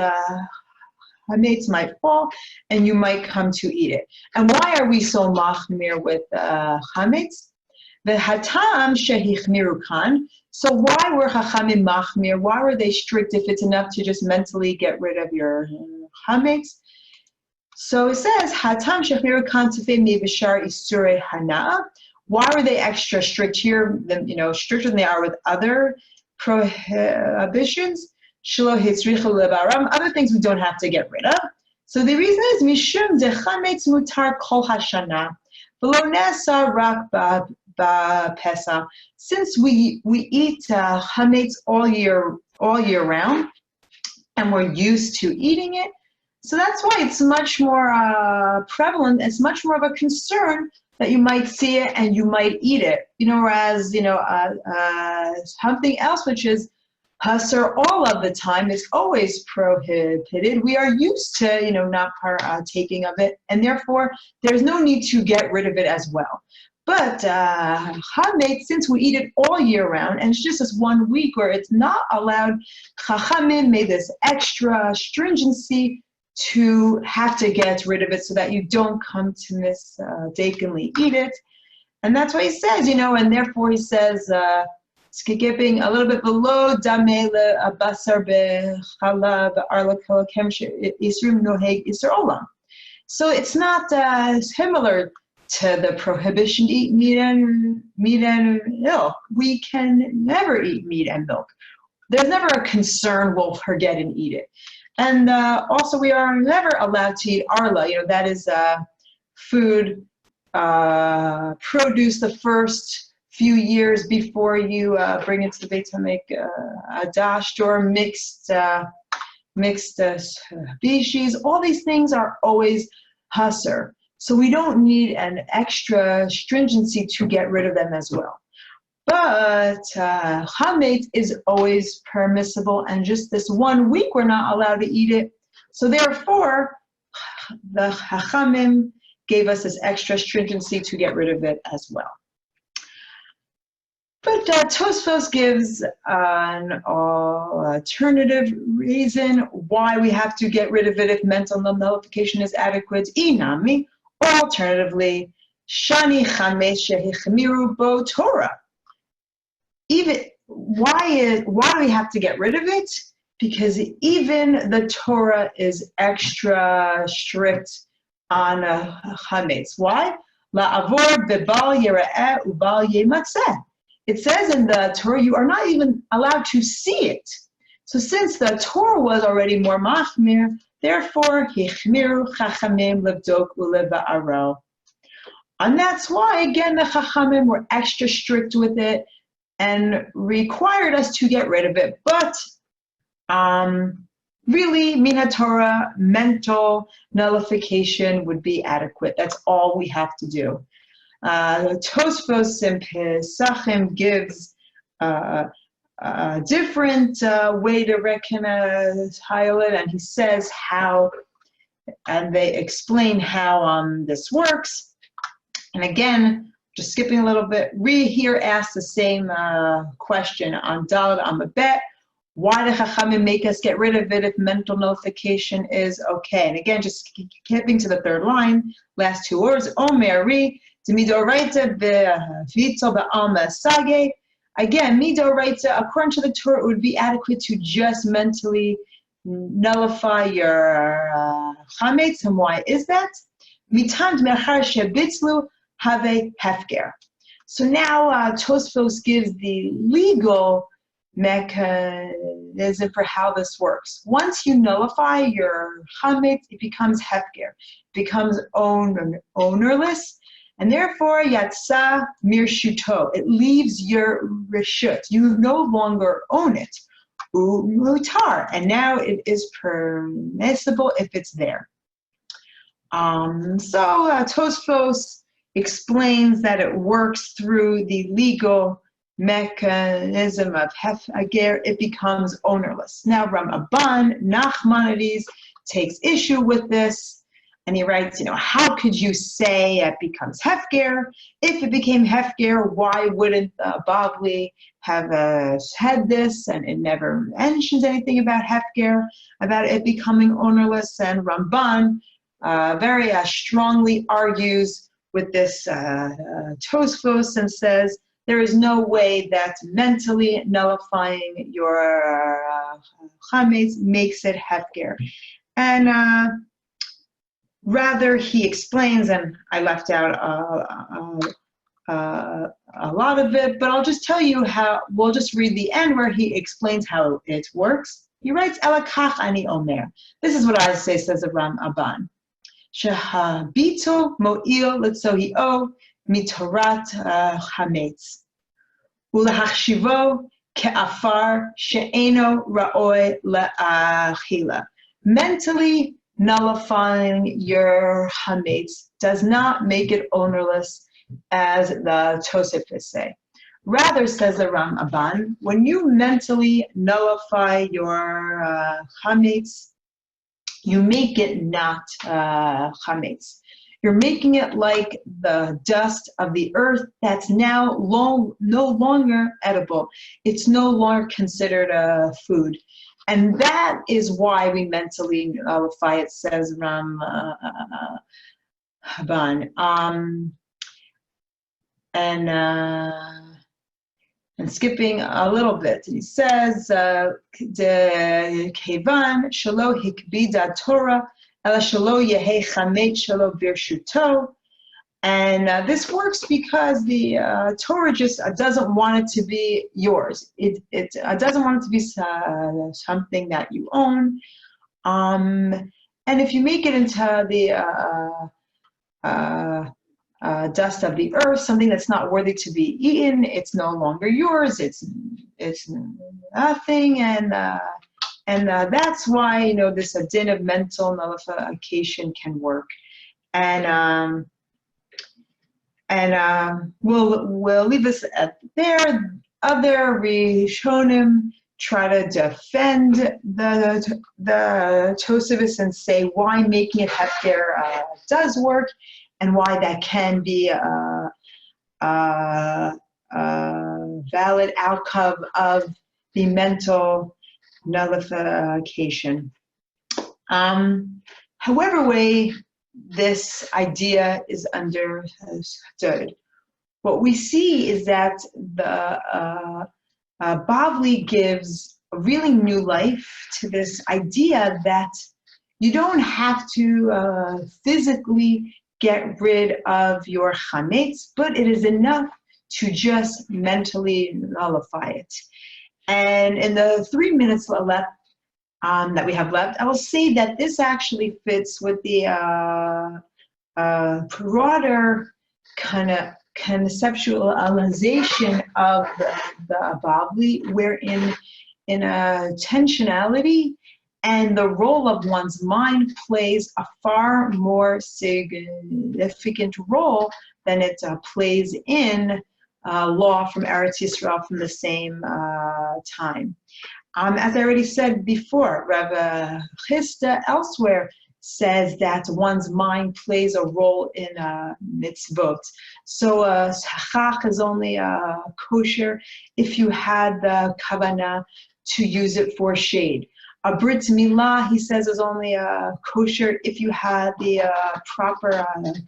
S1: hametz might fall, and you might come to eat it. And why are we so machmir with hametz? The hatam shehichmiru kan. So why were Chachamim machmir? Why were they strict if it's enough to just mentally get rid of your hametz? So it says hatam shehichmiru kan tefei mi b'shar isurei hana. Why were they extra strict here? Stricter than they are with other prohibitions. Shelo hitzricha lebaram. Other things we don't have to get rid of. So the reason is mishum de chametz mutar kol hashana v'lo nesa rak Pesach. Since we eat chametz all year round, and we're used to eating it, so that's why it's much more prevalent. It's much more of a concern that you might see it and you might eat it. Whereas something else which is Hasser all of the time is always prohibited. We are used to not partaking of it, and therefore there's no need to get rid of it as well. But chametz, since we eat it all year round, and it's just this 1 week where it's not allowed, Chachamim made this extra stringency to have to get rid of it so that you don't come to mistakenly eat it. And that's why he says, and therefore he says, skipping a little bit below, damele abasar bechalab arla kolakem isrim noheg isr olam. So it's not similar to the prohibition to eat meat and milk. We can never eat meat and milk. There's never a concern we'll forget and eat it. And also we are never allowed to eat arla, that is food produce the first few years before you bring it to the Beit HaMikdash, or mixed species. All these things are always hasser. So we don't need an extra stringency to get rid of them as well. But chametz is always permissible, and just this 1 week we're not allowed to eat it. So therefore, the Chachamim gave us this extra stringency to get rid of it as well. But Tosfos gives an alternative reason why we have to get rid of it if mental nullification is adequate. Inami, alternatively, shani chametz shehichmiru bo Torah. Even why do we have to get rid of it? Because even the Torah is extra strict on chametz. Why? La'avor bebal yera'eh ubal yematzeh. It says in the Torah you are not even allowed to see it. So since the Torah was already more machmir, therefore hichmiru chachamim levdok uleva'aro. And that's why again the chachamim were extra strict with it and required us to get rid of it. But really, min Torah, mental nullification would be adequate. That's all we have to do. Tosfos in Pesachim gives a different way to reconcile it, and he says how, and they explain how this works. And again, just skipping a little bit, Re here asks the same question on Daled Amabet. Why did Chachamim make us get rid of it if mental nullification is okay? And again, just skipping to the third line, last two words, Omer Re, Midoraita v'vito ba'alma sage. Again, midoraita, according to the Torah, it would be adequate to just mentally nullify your chametz. And why is that? Mitant mechar shebitzlu have hefker. So now Tosfos gives the legal mechanism for how this works. Once you nullify your chametz, it becomes hefker, it becomes ownerless. And therefore, yatsa mirshuto, it leaves your reshut. You no longer own it. Mutar, and now it is permissible if it's there. So Tosfos explains that it works through the legal mechanism of hefker. It becomes ownerless. Now, Ramban Nachmanides takes issue with this. And he writes, how could you say it becomes hefker? If it became hefker, why wouldn't the Bavli have said this? And it never mentions anything about hefker, about it becoming ownerless. And Ramban very strongly argues with this Tosfos and says there is no way that mentally nullifying your chametz makes it hefker. And rather, he explains, and I left out a lot of it, but I'll just tell you how, we'll just read the end where he explains how it works. He writes, Elakach ani omer. This is what I say, says the Ramban. Shehabito mo'il letzohi'o mitorat chametz. Ulahachshivo ke'afar she'eno ra'oi le'achila. Mentally nullifying your chametz does not make it ownerless, as the Tosefos say. Rather, says the Ramban, when you mentally nullify your chametz, you make it not chametz. You're making it like the dust of the earth that's now no longer edible. It's no longer considered a food. And that is why we mentally nullify it, says Ramban. And skipping a little bit, he says, "De kevan shelo hikbida Torah, ela shelo yehei chametz shelo birshuto." And this works because the Torah just doesn't want it to be yours. It doesn't want it to be something that you own. And if you make it into the dust of the earth, something that's not worthy to be eaten, it's no longer yours. It's nothing, and that's why this din of mental nullification can work. And we'll leave this at there. Other Rishonim try to defend the Tosefos and say why making it hefker does work, and why that can be a valid outcome of the mental nullification. However way this idea is understood, what we see is that the Bavli gives a really new life to this idea that you don't have to physically get rid of your chametz, but it is enough to just mentally nullify it. And in the 3 minutes left that we have left, I will say that this actually fits with the broader kind of conceptualization of the Bavli, wherein in intentionality and the role of one's mind plays a far more significant role than it plays in law from Eretz Yisrael from the same time. As I already said before, Rav Chisda elsewhere says that one's mind plays a role in mitzvot. So Schick is only kosher if you had the kavanah to use it for shade. A brit milah, he says, is only kosher if you had the proper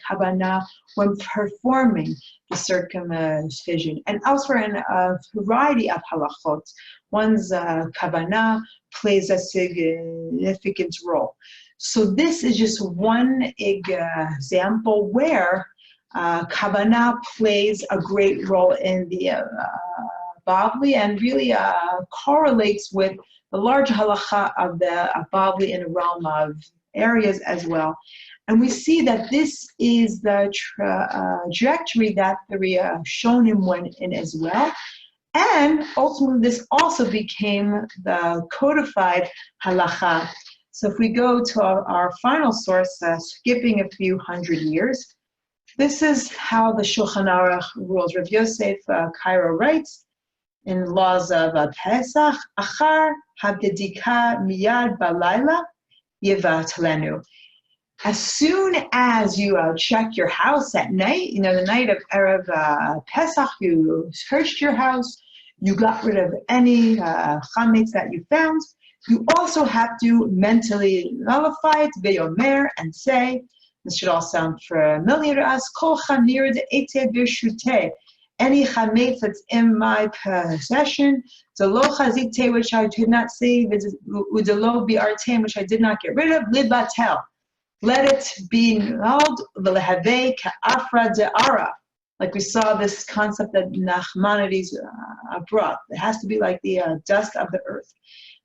S1: kavanah when performing the circumcision. And elsewhere in a variety of halachot, one's kavanah plays a significant role. So this is just one example where kavanah plays a great role in the Bavli, and really correlates with the large halacha of the Bavli in the realm of areas as well. And we see that this is the trajectory that the Rishonim went in as well. And ultimately, this also became the codified halacha. So if we go to our final source, skipping a few hundred years, this is how the Shulchan Aruch rules. Rav Yosef Cairo writes, in laws of Pesach, Achar habdedika miyad balayla yevatlenu. as soon as you check your house at night, the night of Erev Pesach, you searched your house, you got rid of any chametz that you found, you also have to mentally nullify it, beyomer, and say, this should all sound familiar to us, kol chamir de'ete b'shuteh, any chametz that's in my possession, zelo chazikte, which I did not save, udelo bi'artem, which I did not get rid of, libatel. Let it be nulled, v'lehave ka'afra de'ara. Like we saw this concept that Nachmanides brought. It has to be like the dust of the earth.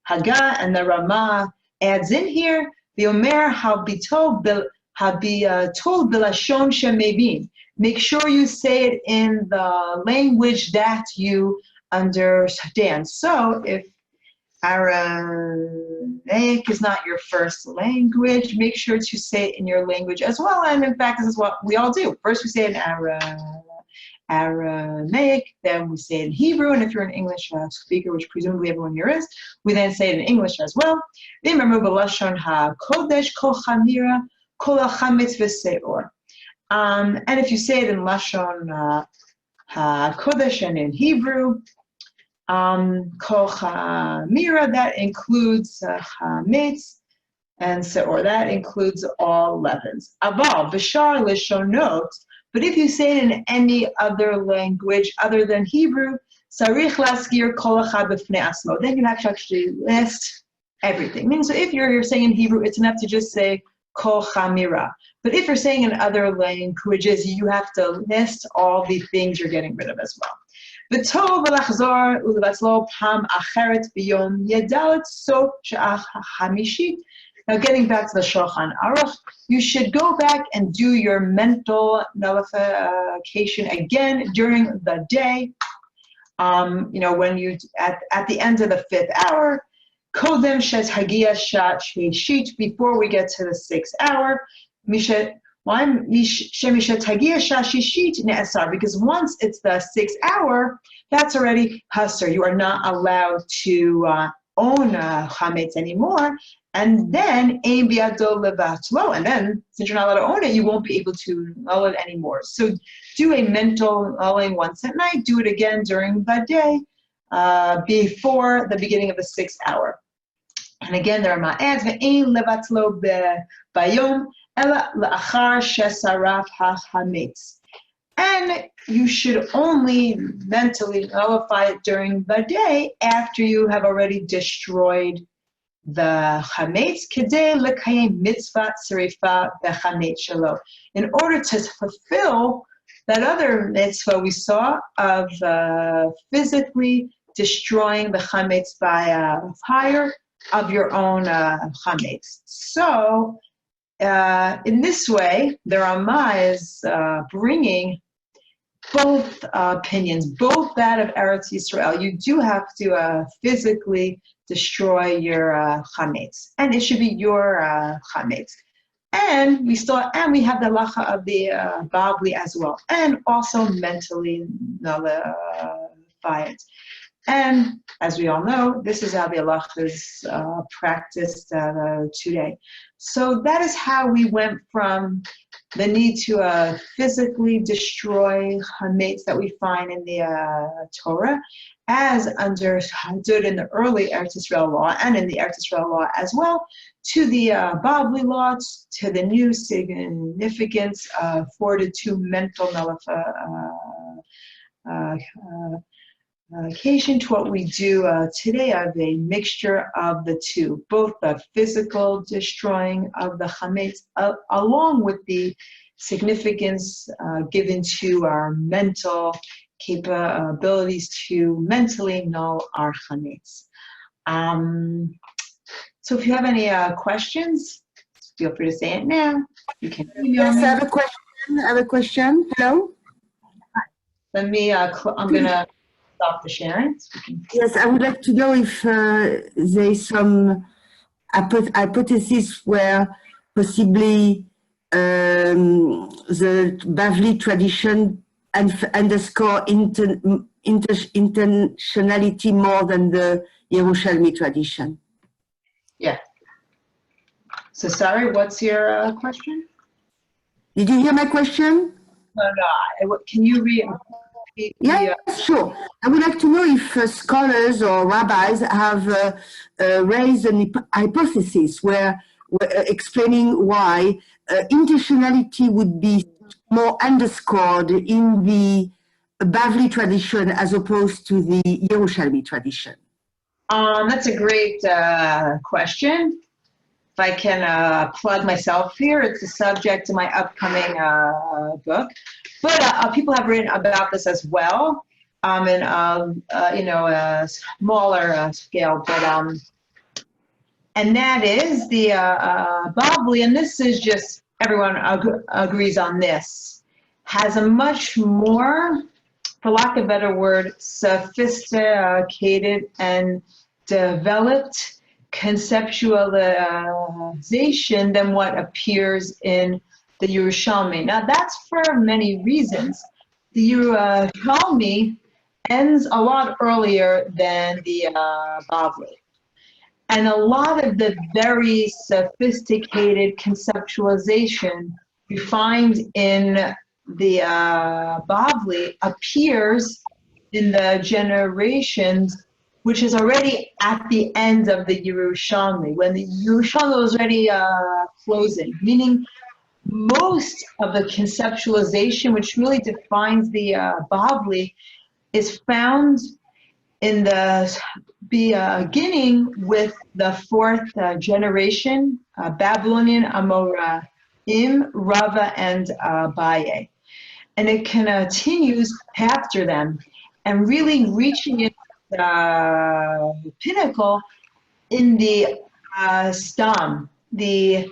S1: Haga and the Rama adds in here, the Omer habitol bilashon shemevin. Make sure you say it in the language that you understand. So if Aramaic is not your first language, make sure to say it in your language as well. And in fact, this is what we all do. First we say it in Aramaic, then we say it in Hebrew, and if you're an English speaker, which presumably everyone here is, we then say it in English as well. And if you say it in Lashon HaKodesh and in Hebrew, Kol Chamira, that includes chametz, and seor, that includes all leavens. Aval, Bishar Lishonot, but if you say it in any other language other than Hebrew, Sarich Laskir Kol Echad B'fnei Asmo, then you have to actually list everything. Meaning, so if you're saying in Hebrew, it's enough to just say Kol Chamira. But if you're saying in other languages, you have to list all the things you're getting rid of as well. V'tov v'lachzor u'levatzlo pam acheret b'yom yedalet sof she'ach hamishit. Now getting back to the Shulchan Aruch, you should go back and do your mental nullification again during the day. When you, at the end of the 5th hour, kodem shes hagia shat sheshit, before we get to the 6th hour, because once it's the 6th hour, that's already hasser. You are not allowed to own chametz anymore. And then and then since you're not allowed to own it, you won't be able to null it anymore. So do a mental nulling once at night. Do it again during the day before the beginning of the 6th hour. And again, there are ma'ads ve'ein levatlo bayom. And you should only mentally nullify it during the day after you have already destroyed the chametz, kedei lekayim mitzvot sarifa bechametz shelo, in order to fulfill that other mitzvah we saw of physically destroying the chametz by fire of your own chametz. So in this way, the Rama is bringing both opinions, both that of Eretz Yisrael. You do have to physically destroy your chametz, and it should be your chametz. And we have the halacha of the Babli as well, and also mentally nullify it. And as we all know, this is how the halacha is practiced today. So that is how we went from the need to physically destroy chametz that we find in the Torah, as understood in the early Eretz Yisrael law and in the Eretz Yisrael law as well, to the Babli law, to the new significance afforded to mental nullification, to what we do today of a mixture of the two, both the physical destroying of the chametz along with the significance given to our mental capabilities to mentally null our chametz. So if you have any questions, feel free to say it now. You can email me.
S4: Yes, I have a question. Hello?
S1: Let me, I'm going to stop the sharing.
S4: Yes, I would like to know if there is some hypothesis where possibly the Bavli tradition underscore intentionality more than the Yerushalmi tradition.
S1: Yeah. So sorry, what's your question?
S4: Did you hear my question?
S1: No, can you read?
S4: Yes, sure. I would like to know if scholars or rabbis have raised an hypothesis where explaining why intentionality would be more underscored in the Bavli tradition as opposed to the Yerushalmi tradition.
S1: That's a great question. If I can plug myself here, it's the subject of my upcoming book. But people have written about this as well, in a smaller scale. But and that is the Bavli, and this is just everyone agrees on this, has a much more, for lack of a better word, sophisticated and developed conceptualization than what appears in the Yerushalmi. Now that's for many reasons. The Yerushalmi ends a lot earlier than the Bavli. And a lot of the very sophisticated conceptualization you find in the Bavli appears in the generations which is already at the end of the Yerushalmi, when the Yerushalmi was already closing, meaning most of the conceptualization, which really defines the Bavli, is found in the beginning with the fourth generation, Babylonian Amoraim, Rava, and Abaye. And it continues after them, and really reaching its pinnacle in the stam, the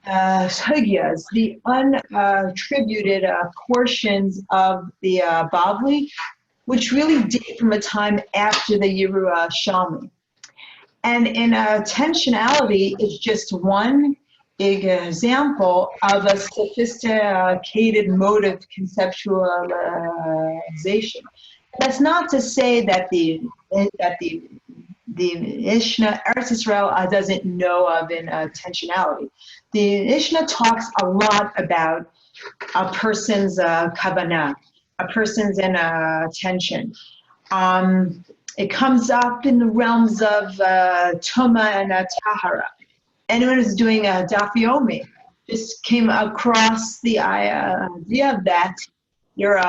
S1: sugyas, the unattributed portions of the Bavli, which really date from a time after the Yerushalmi. And in intentionality, it's just one example of a sophisticated mode of conceptualization. That's not to say that the Mishnah, Eretz Israel, doesn't know of in intentionality. The Mishnah talks a lot about a person's kavanah, a person's intention. It comes up in the realms of Tuma and Tahara. Anyone who's doing a Daf Yomi just came across the idea that your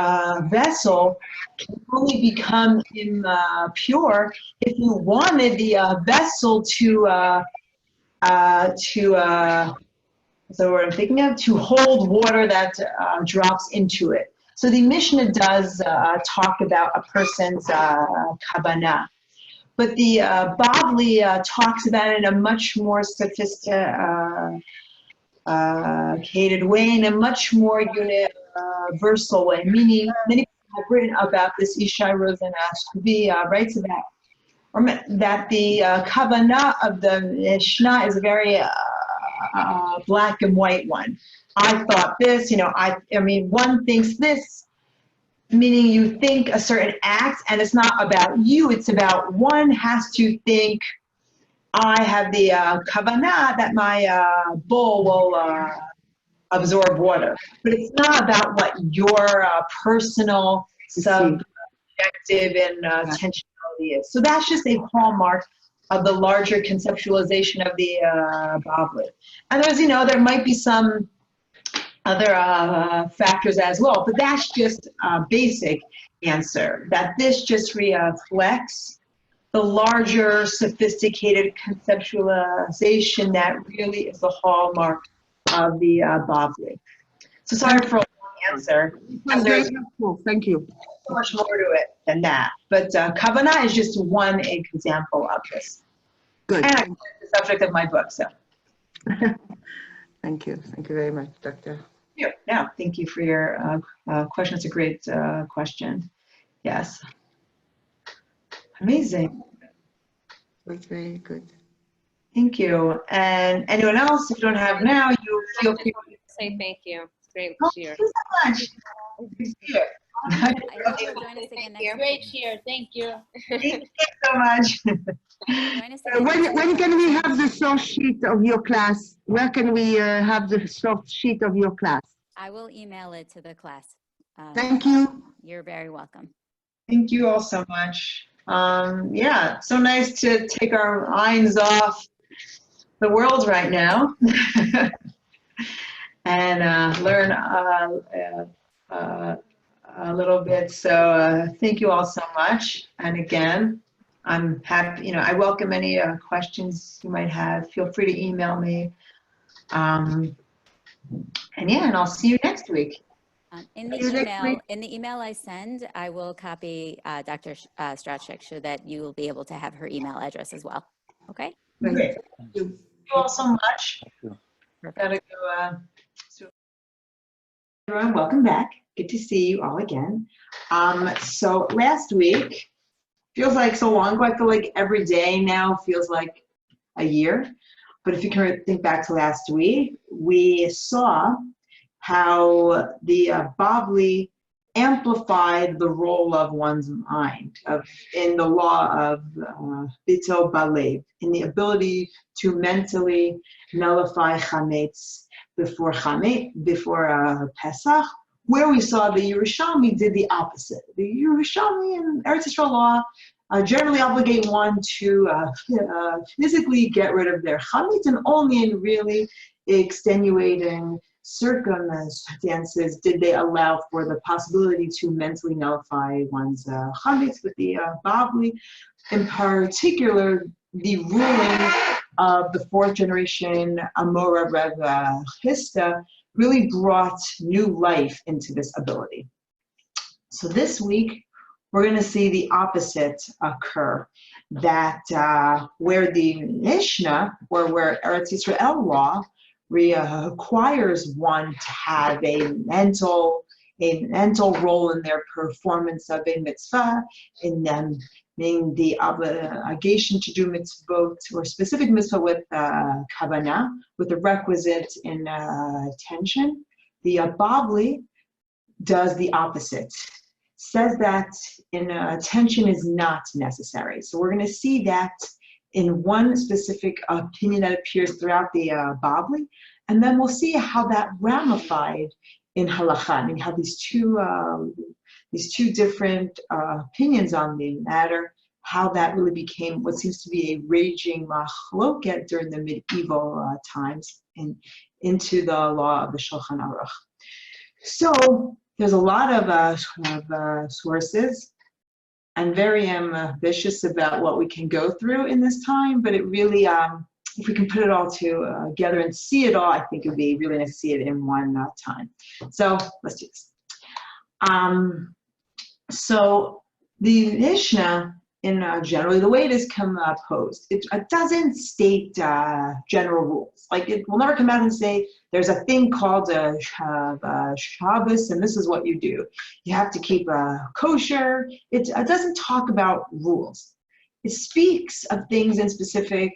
S1: vessel can only become impure if you wanted the vessel to what's the word I'm thinking of? To hold water that drops into it. So the Mishnah does talk about a person's kavanah. But the Bavli talks about it in a much more sophisticated way, in a much more universal way, meaning many people have written about this. Ishai Rosen writes about that the kavanah of the Mishnah is a very black and white one. I thought this, I mean, one thinks this, meaning you think a certain act, and it's not about you, it's about one has to think, I have the kavanah that my bowl will absorb water. But it's not about what your personal, subjective, and intentionality is. So that's just a hallmark of the larger conceptualization of the Bavli. And there's, there might be some other factors as well, but that's just a basic answer, that this just reflects the larger sophisticated conceptualization that really is the hallmark of the Bavli. So sorry for a long answer. There's
S4: Thank you.
S1: so much more to it than that, but kavanah is just one example of this.
S4: Good.
S1: And it's the subject of my book, so.
S4: Thank you. Thank you very much, Doctor.
S1: Yeah, thank you for your question. It's a great question. Yes. Amazing.
S4: That's very good.
S1: Thank you. And anyone else, if you don't have now, you feel free to
S3: Say thank you. It's great
S1: Oh,
S3: to hear.
S1: thank you so much.
S2: I hope you'll join us again next
S3: Great
S2: week.
S3: cheer. Thank you.
S1: Thank you so much.
S2: Join us again next
S4: When
S2: week.
S4: can we have the source sheet of your class? Where can we have the source sheet of your class?
S2: I will email it to the class.
S4: Thank you.
S2: You're very welcome.
S1: Thank you all so much. Yeah, so nice to take our minds off the world right now and learn a little bit. So thank you all so much. And again, I'm happy, I welcome any questions you might have. Feel free to email me. And I'll see you next week.
S2: In the email I send, I will copy Dr. Strauch so that you will be able to have her email address as well. Okay?
S1: Great. Thank you all so much.
S2: Perfect.
S1: Gotta go. Everyone, welcome back. Good to see you all again. So last week feels like so long ago. I feel like every day now feels like a year. But if you can think back to last week, we saw how the Bavli amplified the role of one's mind in the law of Bito Balev, in the ability to mentally nullify chametz before Pesach, where we saw the Yerushalmi did the opposite. The Yerushalmi and Eretz Yisrael law generally obligate one to physically get rid of their chametz, and only in really extenuating circumstances did they allow for the possibility to mentally nullify one's chametz. With the Bavli, in particular, the ruling of the fourth generation Amora Rev Hista really brought new life into this ability. So this week, we're going to see the opposite occur, that where the Mishnah, or where Eretz Yisrael law, requires one to have a mental role in their performance of a mitzvah, in them being the obligation to do mitzvot, or specific mitzvah with kavanah, with the requisite intention. The Bavli does the opposite, says that attention is not necessary. So we're going to see that in one specific opinion that appears throughout the Bavli, and then we'll see how that ramified in halacha. I mean, how these two different opinions on the matter, how that really became what seems to be a raging machloket during the medieval times and into the law of the Shulchan Aruch. So there's a lot of sources. I'm very ambitious about what we can go through in this time, but it really, if we can put it all together and see it all, I think it would be really nice to see it in one time. So let's do this. So the Mishnah, in generally the way it is composed, it doesn't state general rules. Like, it will never come out and say there's a thing called Shabbos and this is what you do. You have to keep kosher. It doesn't talk about rules. It speaks of things in specific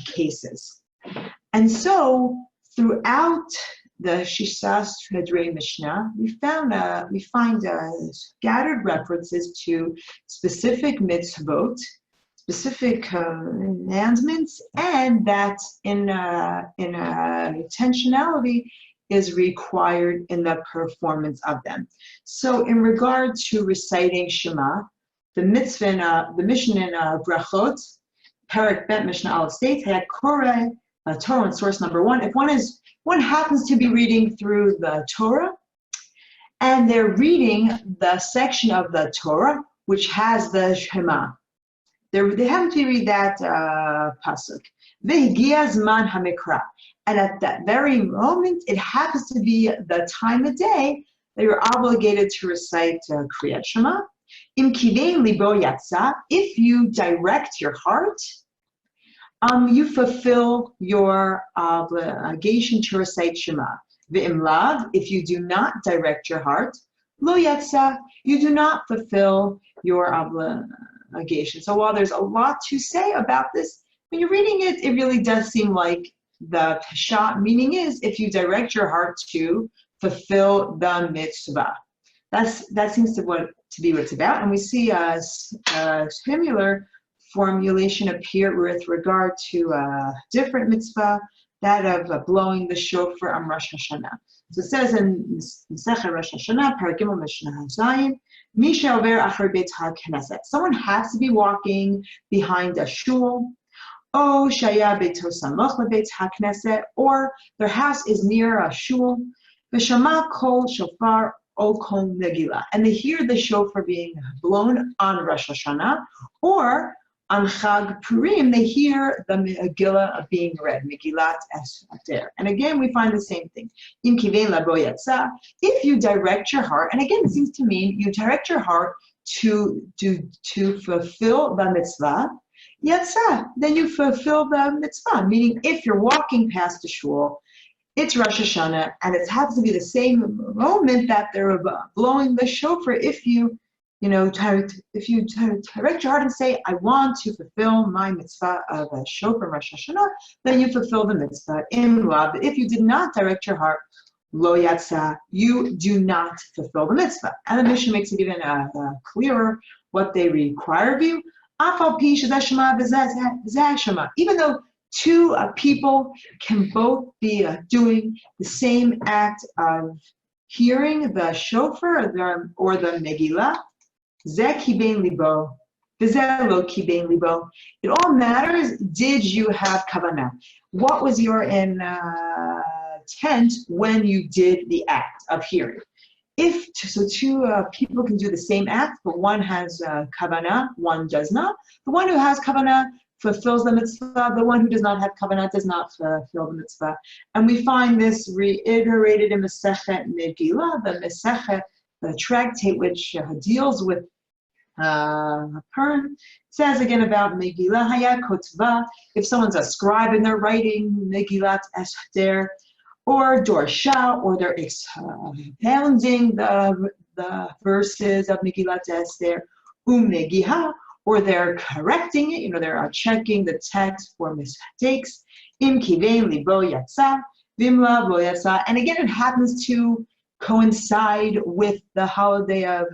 S1: cases. And so throughout the Shisas Hedrei Mishnah, we find scattered references to specific mitzvot, specific commandments, and that in intentionality is required in the performance of them. So in regard to reciting Shema, the mitzvah, the Mishnah in Brachot, Perek Bet Mishnah Aleph states, Hayakore Torah in source number 1. If one happens to be reading through the Torah, and they're reading the section of the Torah which has the Shema, they happen to read that pasuk. Vehigia zman hamikra, and at that very moment, it happens to be the time of day that you're obligated to recite Kriyat Shema. Im kidei libo yatsa, if you direct your heart, you fulfill your obligation to recite Shema. Ve'im lav, if you do not direct your heart, lo yatsa, you do not fulfill your obligation. So while there's a lot to say about this, when you're reading it, it really does seem like the peshat meaning is if you direct your heart to fulfill the mitzvah. that seems to be what it's about. And we see a similar formulation appear with regard to a different mitzvah, that of blowing the shofar on Rosh Hashanah. So it says in Masechet Rosh Hashanah, Perek Gimel Mishnah Zayin, Misha over Acher Beit HaKnesset. Someone has to be walking behind a shul, O Shaya Beito Samoch LeBeit HaKnesset, or their house is near a shul, V'Shama Kol Shofar O Kol Megillah, and they hear the shofar being blown on Rosh Hashanah, or on Chag Purim, they hear the Megillah being read, Megillat Esther. And again, we find the same thing. Im kivein labo yatsa, if you direct your heart, and again, it seems to mean you direct your heart to fulfill the mitzvah, yatsa, then you fulfill the mitzvah. Meaning, if you're walking past the shul, it's Rosh Hashanah, and it happens to be the same moment that they're blowing the shofar. If you direct your heart and say, I want to fulfill my mitzvah of a shofar Rosh Hashanah, then you fulfill the mitzvah. But if you did not direct your heart, lo yatsa, you do not fulfill the mitzvah. And the Mishnah makes it even clearer what they require of you. Even though two people can both be doing the same act of hearing the shofar or the Megillah, Zeh kibein libo, v'zeh lo kibein libo. It all matters, did you have kavanah? What was your intent when you did the act of hearing? So two people can do the same act, but one has kavanah, one does not. The one who has kavanah fulfills the mitzvah. The one who does not have kavanah does not fulfill the mitzvah. And we find this reiterated in Masechet Megillah, the Masechet, the tractate which deals with Purim. Says again about Megillah Haya Kotva, if someone's a scribe and they're writing Megillat Esther, or Dorsha, or they're expounding the verses of Megillat Esther, Megiha, or they're correcting it, they're checking the text for mistakes, Im Kivein Libo Yatsa, Vimla Bo Yatsa, and again it happens to coincide with the holiday of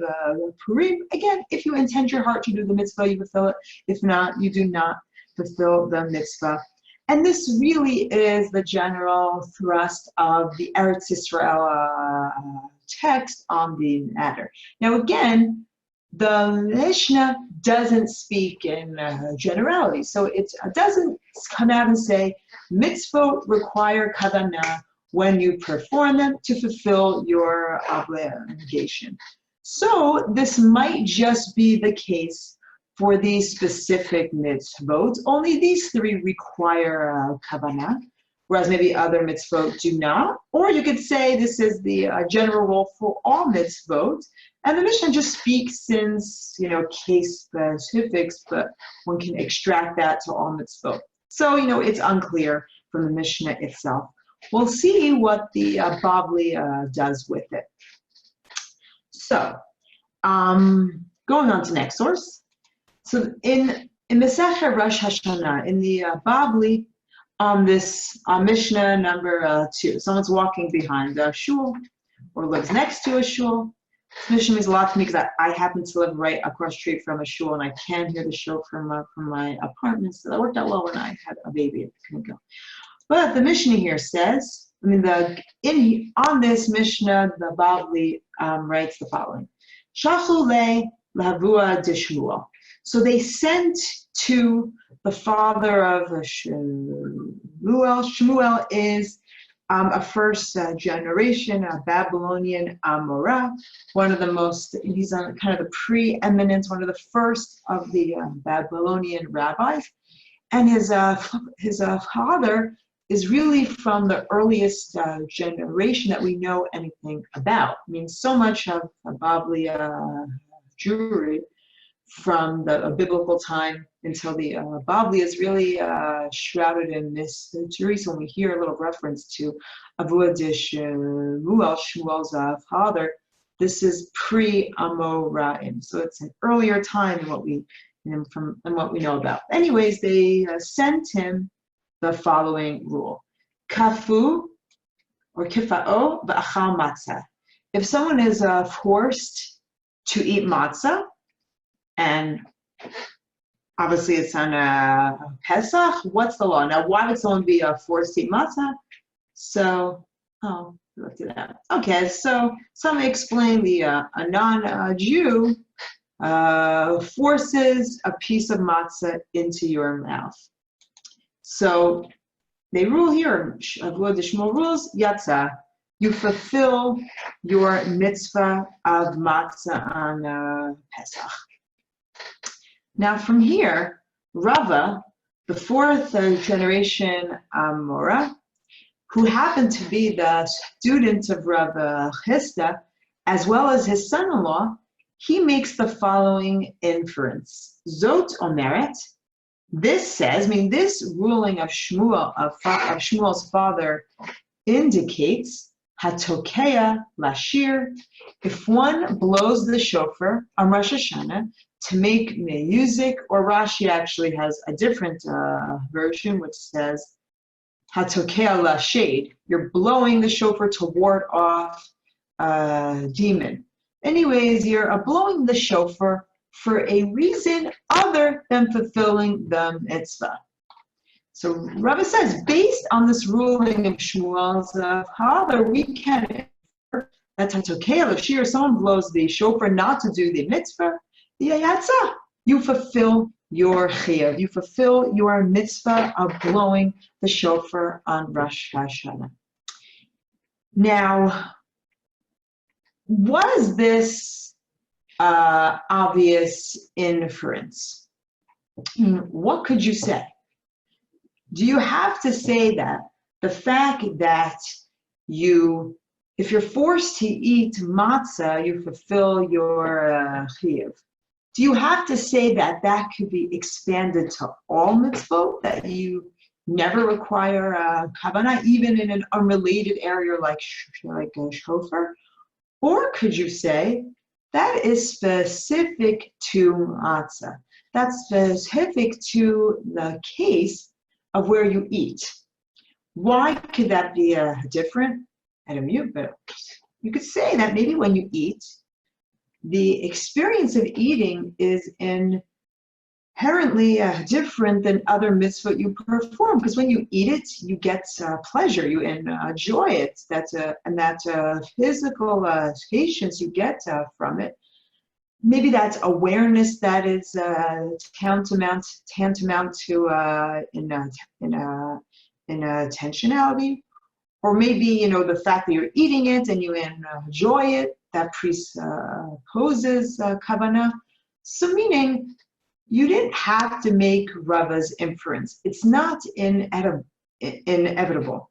S1: Purim. Again, if you intend your heart to do the mitzvah, you fulfill it. If not, you do not fulfill the mitzvah. And this really is the general thrust of the Eretz Yisrael text on the matter. Now again, the Mishnah doesn't speak in generality. So it doesn't come out and say, mitzvot require kavanah when you perform them to fulfill your obligation. So this might just be the case for these specific mitzvot. Only these three require kavanah, whereas maybe other mitzvot do not. Or you could say this is the general rule for all mitzvot, and the Mishnah just speaks in case specifics, but one can extract that to all mitzvot. So it's unclear from the Mishnah itself. We'll see what the Bavli does with it. So, going on to next source. So in Masechet Rosh Hashanah, in the Bavli, on this Mishnah number 2, someone's walking behind a shul or lives next to a shul. This Mishnah means a lot to me because I happen to live right across the street from a shul, and I can hear the shul from my apartment. So that worked out well when I had a baby. I couldn't go. But the Mishnah here says, on this Mishnah, the Bavli writes the following: Shachu le lahavua de Shmuel. So they sent to the father of Shmuel. Shmuel is a first generation Babylonian Amorah, one of the most, he's kind of the preeminent, one of the first of the Babylonian rabbis. And his father is really from the earliest generation that we know anything about. I mean, so much of Bavli Jewry from the biblical time until the Bavli is really shrouded in mystery. So when we hear a little reference to Avua de Shmuel, Shmuel's father, this is pre-Amoraim. So it's an earlier time than what we know about. Anyways, they sent him the following rule: Kafu or kifa'o v'achal matzah. if someone is forced to eat matzah, and obviously it's on Pesach, what's the law? Now, why would someone be forced to eat matzah? So, look at that. Okay, so some explain a non-Jew forces a piece of matzah into your mouth. So they rule here, Avod Shmuel rules, Yatza, you fulfill your mitzvah of matzah on Pesach. Now from here, Rava, the fourth generation Mora, who happened to be the student of Rav Chisda, as well as his son-in-law, he makes the following inference. Zot omeret, this says, this ruling of Shmuel, of Shmuel's father, indicates hatokeya lashir, if one blows the shofar on Rosh Hashanah to make music, or Rashi actually has a different version which says hatokeya lashade, you're blowing the shofar to ward off a demon. Anyways, you're blowing the shofar for a reason other than fulfilling the mitzvah. So Rava says, based on this ruling of Shmuel's father, we can infer that hatokeya lashir, someone blows the shofar not to do the mitzvah, you fulfill your chiyuv, you fulfill your mitzvah of blowing the shofar on Rosh Hashanah. Now, was this obvious inference? What could you say? Do you have to say that the fact that if you're forced to eat matzah, you fulfill your chiyuv? Do you have to say that that could be expanded to all mitzvot, that you never require kavanah, even in an unrelated area like a shofar? Or could you say that is specific to matzah? That's specific to the case of where you eat. Why could that be different? I don't know, but you could say that maybe when you eat, the experience of eating is inherently different than other mitzvot you perform, because when you eat it, you get pleasure, you enjoy it. And that physical patience you get from it. Maybe that's awareness that is tantamount to in attentionality, or maybe the fact that you're eating it and you enjoy it, that presupposes kavanah. So meaning, you didn't have to make Rava's inference. It's not inevitable.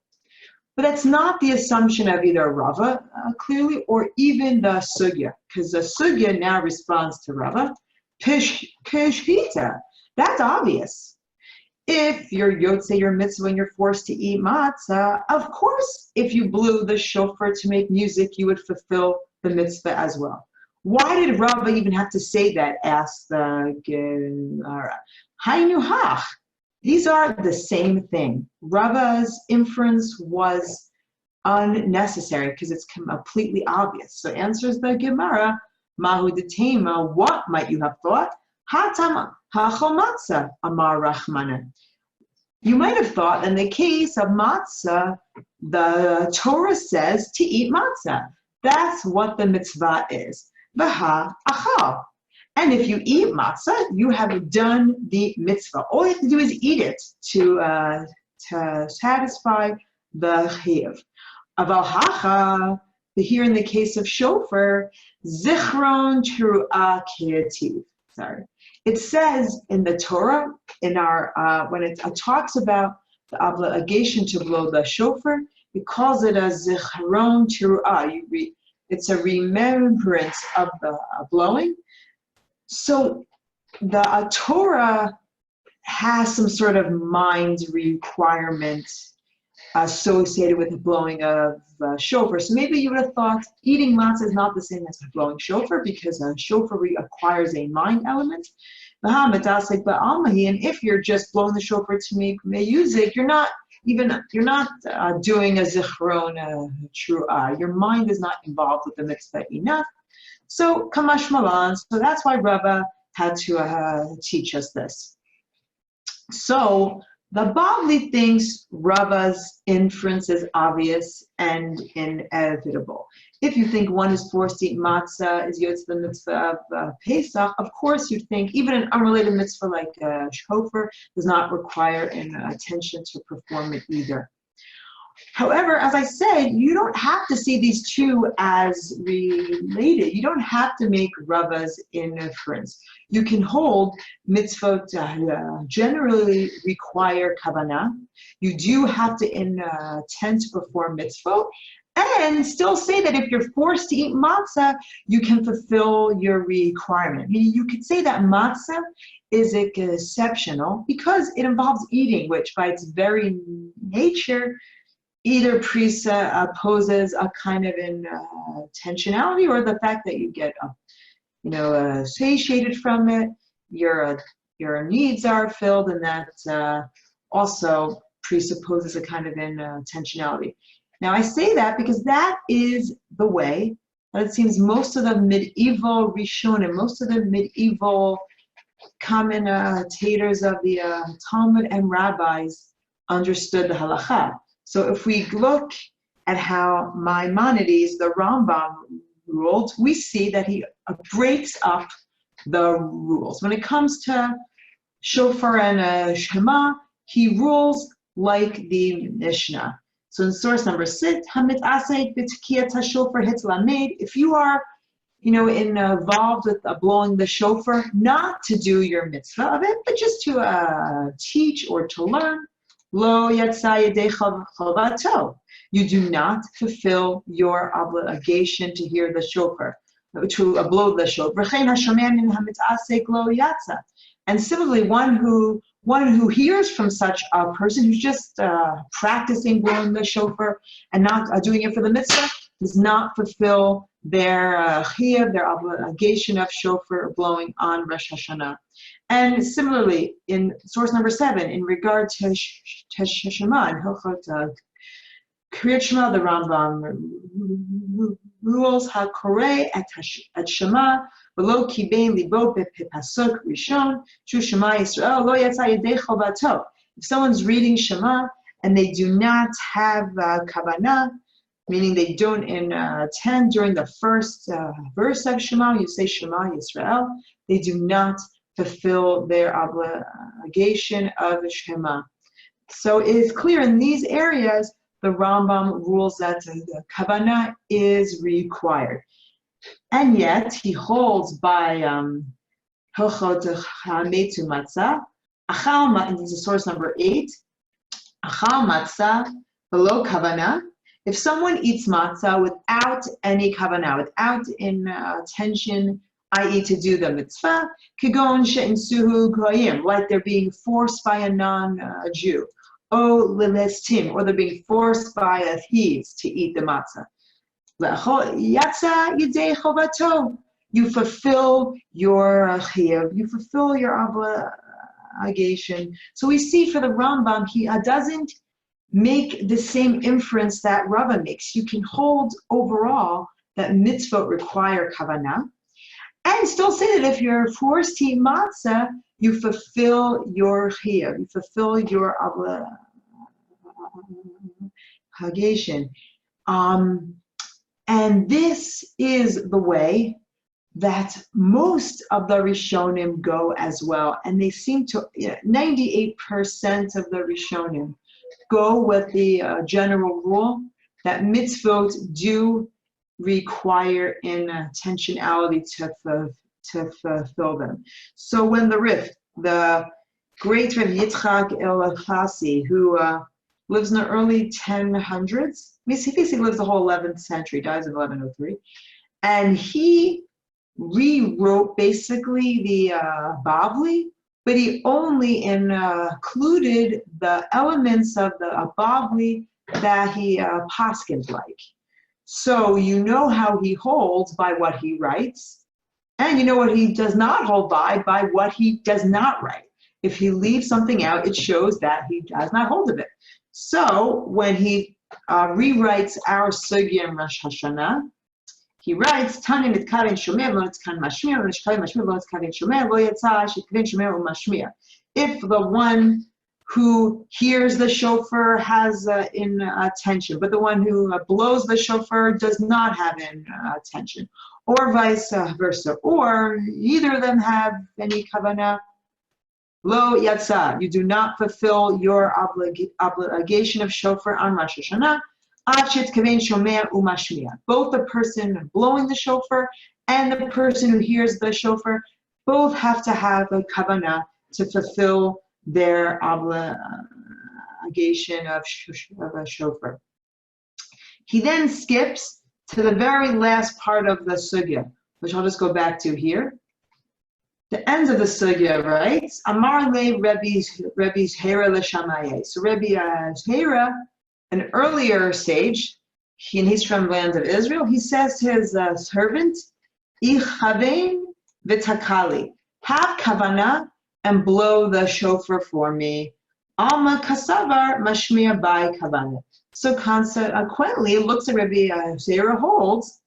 S1: But that's not the assumption of either Rava, clearly, or even the sugya, because the sugya now responds to Rava. Peshvita, that's obvious. If you're yotze your mitzvah when you're forced to eat matzah, of course, if you blew the shofar to make music, you would fulfill the mitzvah as well. Why did Rava even have to say that? Asked the Gemara. Hainu hach. These are the same thing. Rava's inference was unnecessary because it's completely obvious. So answers the Gemara, Mahu detema, what might you have thought? Hatama, hachol matzah, amar Rachmana. You might have thought in the case of matzah, the Torah says to eat matzah. That's what the mitzvah is. V'ha achal. And if you eat matzah, you have done the mitzvah. All you have to do is eat it to satisfy the chiyuv. Aval hacha, here in the case of shofar, zichron teruah kreativ. Sorry. It says in the Torah, in our when it talks about the obligation to blow the shofar, it calls it a zichron teruah. It's a remembrance of the blowing. So the Torah has some sort of mind requirement associated with the blowing of shofar. So maybe you would have thought eating matzah is not the same as blowing shofar, because a shofar requires a mind element. And if you're just blowing the shofar to make music, you're not even you're not doing a zichron tru'ah. Your mind is not involved with the mitzvah enough. So kamash malan. So that's why Rava had to teach us this. So the Bavli thinks Rava's inference is obvious and inevitable. If you think one is forced to eat matzah is yotz the mitzvah of Pesach, of course you'd think even an unrelated mitzvah like shofar does not require an attention to perform it either. However, as I said, you don't have to see these two as related. You don't have to make Rava's inference. You can hold mitzvot generally require kavanah. You do have to intend to perform mitzvot, and still say that if you're forced to eat matzah, you can fulfill your requirement. Meaning you could say that matzah is exceptional because it involves eating, which by its very nature either presupposes a kind of intentionality or the fact that you get satiated from it, your needs are filled, and that also presupposes a kind of intentionality. Now I say that because that is the way that it seems most of the medieval Rishonim, most of the medieval commentators of the Talmud and rabbis understood the halacha. So if we look at how Maimonides, the Rambam, ruled, we see that he breaks up the rules. When it comes to shofar and shema, he rules like the Mishnah. So in source number 6, Hamit Asayit B'Tkiyat HaShofar Hitlamed, if you are involved with blowing the shofar, not to do your mitzvah of it, but just to teach or to learn, Lo Yatsa Yedei Chavato. You do not fulfill your obligation to hear the shofar, to blow the shofar. And similarly, one who hears from such a person who's just practicing blowing the shofar and not doing it for the mitzvah does not fulfill their chiyuv, their obligation of shofar blowing on Rosh Hashanah. And similarly, in source number 7, in regard to Shema and Hilchot Kriyat Shema, the Rambam rules hakoreh at Shema v'lo kibein libo b'pasuk rishon shu Shema Yisrael lo yatsa yedei chovato. If someone's reading Shema and they do not have kavanah, meaning they don't intend during the first verse of Shema, you say Shema Yisrael, they do not fulfill their obligation of Shema. So it is clear in these areas the Rambam rules that the kavanah is required. And yet he holds by Hilchot Hametu Matzah, and this is source number 8, Achal Matzah below kavanah. If someone eats matzah without any kavanah, without intention, i.e. to do the mitzvah, kigon she'insuhu goyim, like they're being forced by a non-Jew, o lilestim, or they're being forced by thieves to eat the matzah. Yatsa yidei chovato, you fulfill your chiyuv, you fulfill your obligation. So we see for the Rambam, he doesn't make the same inference that Rava makes. You can hold overall that mitzvot require kavanah, and still say that if you're forced to eat matzah, you fulfill your chiyuv, you fulfill your obligation. And this is the way that most of the Rishonim go as well. And they seem to, 98% of the Rishonim go with the general rule that mitzvot do require intentionality to fulfill them. So when the Rif, the great Rav Yitzchak El-Chassi, who lives in the early 1000s, he basically lives the whole 11th century, dies in 1103, and he rewrote basically the Bavli, but he only included the elements of the Bavli that he paskins like. So you know how he holds by what he writes, and you know what he does not hold by what he does not write. If he leaves something out, it shows that he does not hold of it. So when he rewrites our sugya in Rosh Hashanah, he writes, Tani mitkaven shomer lo nitzkan mashmir, nishkaven mashmir lo nitzkaven shomer, lo yatsa shekven shomer umashmir. If the one who hears the shofar has attention, but the one who blows the shofar does not have attention, or vice versa, or either of them have any kavanah, lo yatsa, you do not fulfill your obligation of shofar on Rosh Hashanah, both the person blowing the shofar and the person who hears the shofar both have to have a kavanah to fulfill their obligation of a shofar. He then skips to the very last part of the sugya, which I'll just go back to here. The end of the sugya writes, Amar le Rebbe Zera l'Shamaye. So Rebbe Zera, an earlier sage, he's from the land of Israel, he says to his servant, Ichavein v'takali, have kavanah and blow the shofar for me. Alma kasavar mashmir by kavanah. So consequently, it looks at Rebbe Zera holds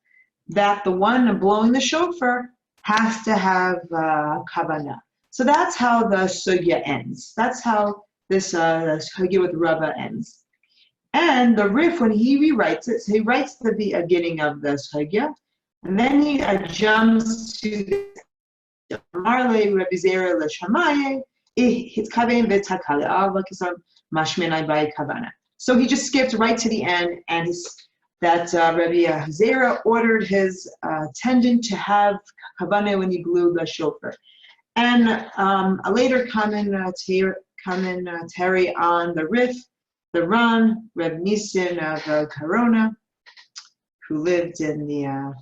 S1: that the one blowing the shofar has to have kavanah. So that's how the sugya ends. That's how this sugya with Rava ends. And the Rif, when he rewrites it, so he writes the beginning of the sugya, and then he jumps to the Marle Rebbe Zera l'Shamaye, Hitkaven v'takale, Avakisam mashmenai by kavana. So he just skipped right to the end, and Rebbe Zera ordered his attendant to have kavanah when he blew the shofar. And a later commentary on the Rif, the Ran, Reb Nissen of Corona, who lived in the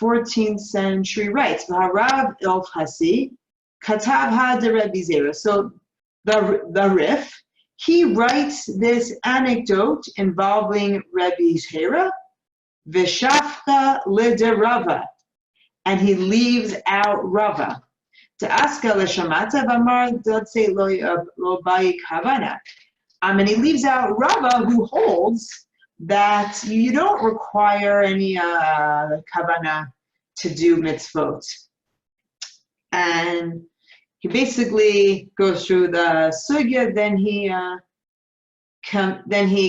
S1: 14th century, writes, V'harav il Chasi, Katav ha de Rebbe Zera. So the Rif, he writes this anecdote involving Rebbe Zera, V'shafcha le Rava, and he leaves out Rava. Ta'aska l'shamata v'amar dotse lo bayi kavana. And he leaves out Rava, who holds that you don't require any kavanah to do mitzvot. And he basically goes through the sugya, then he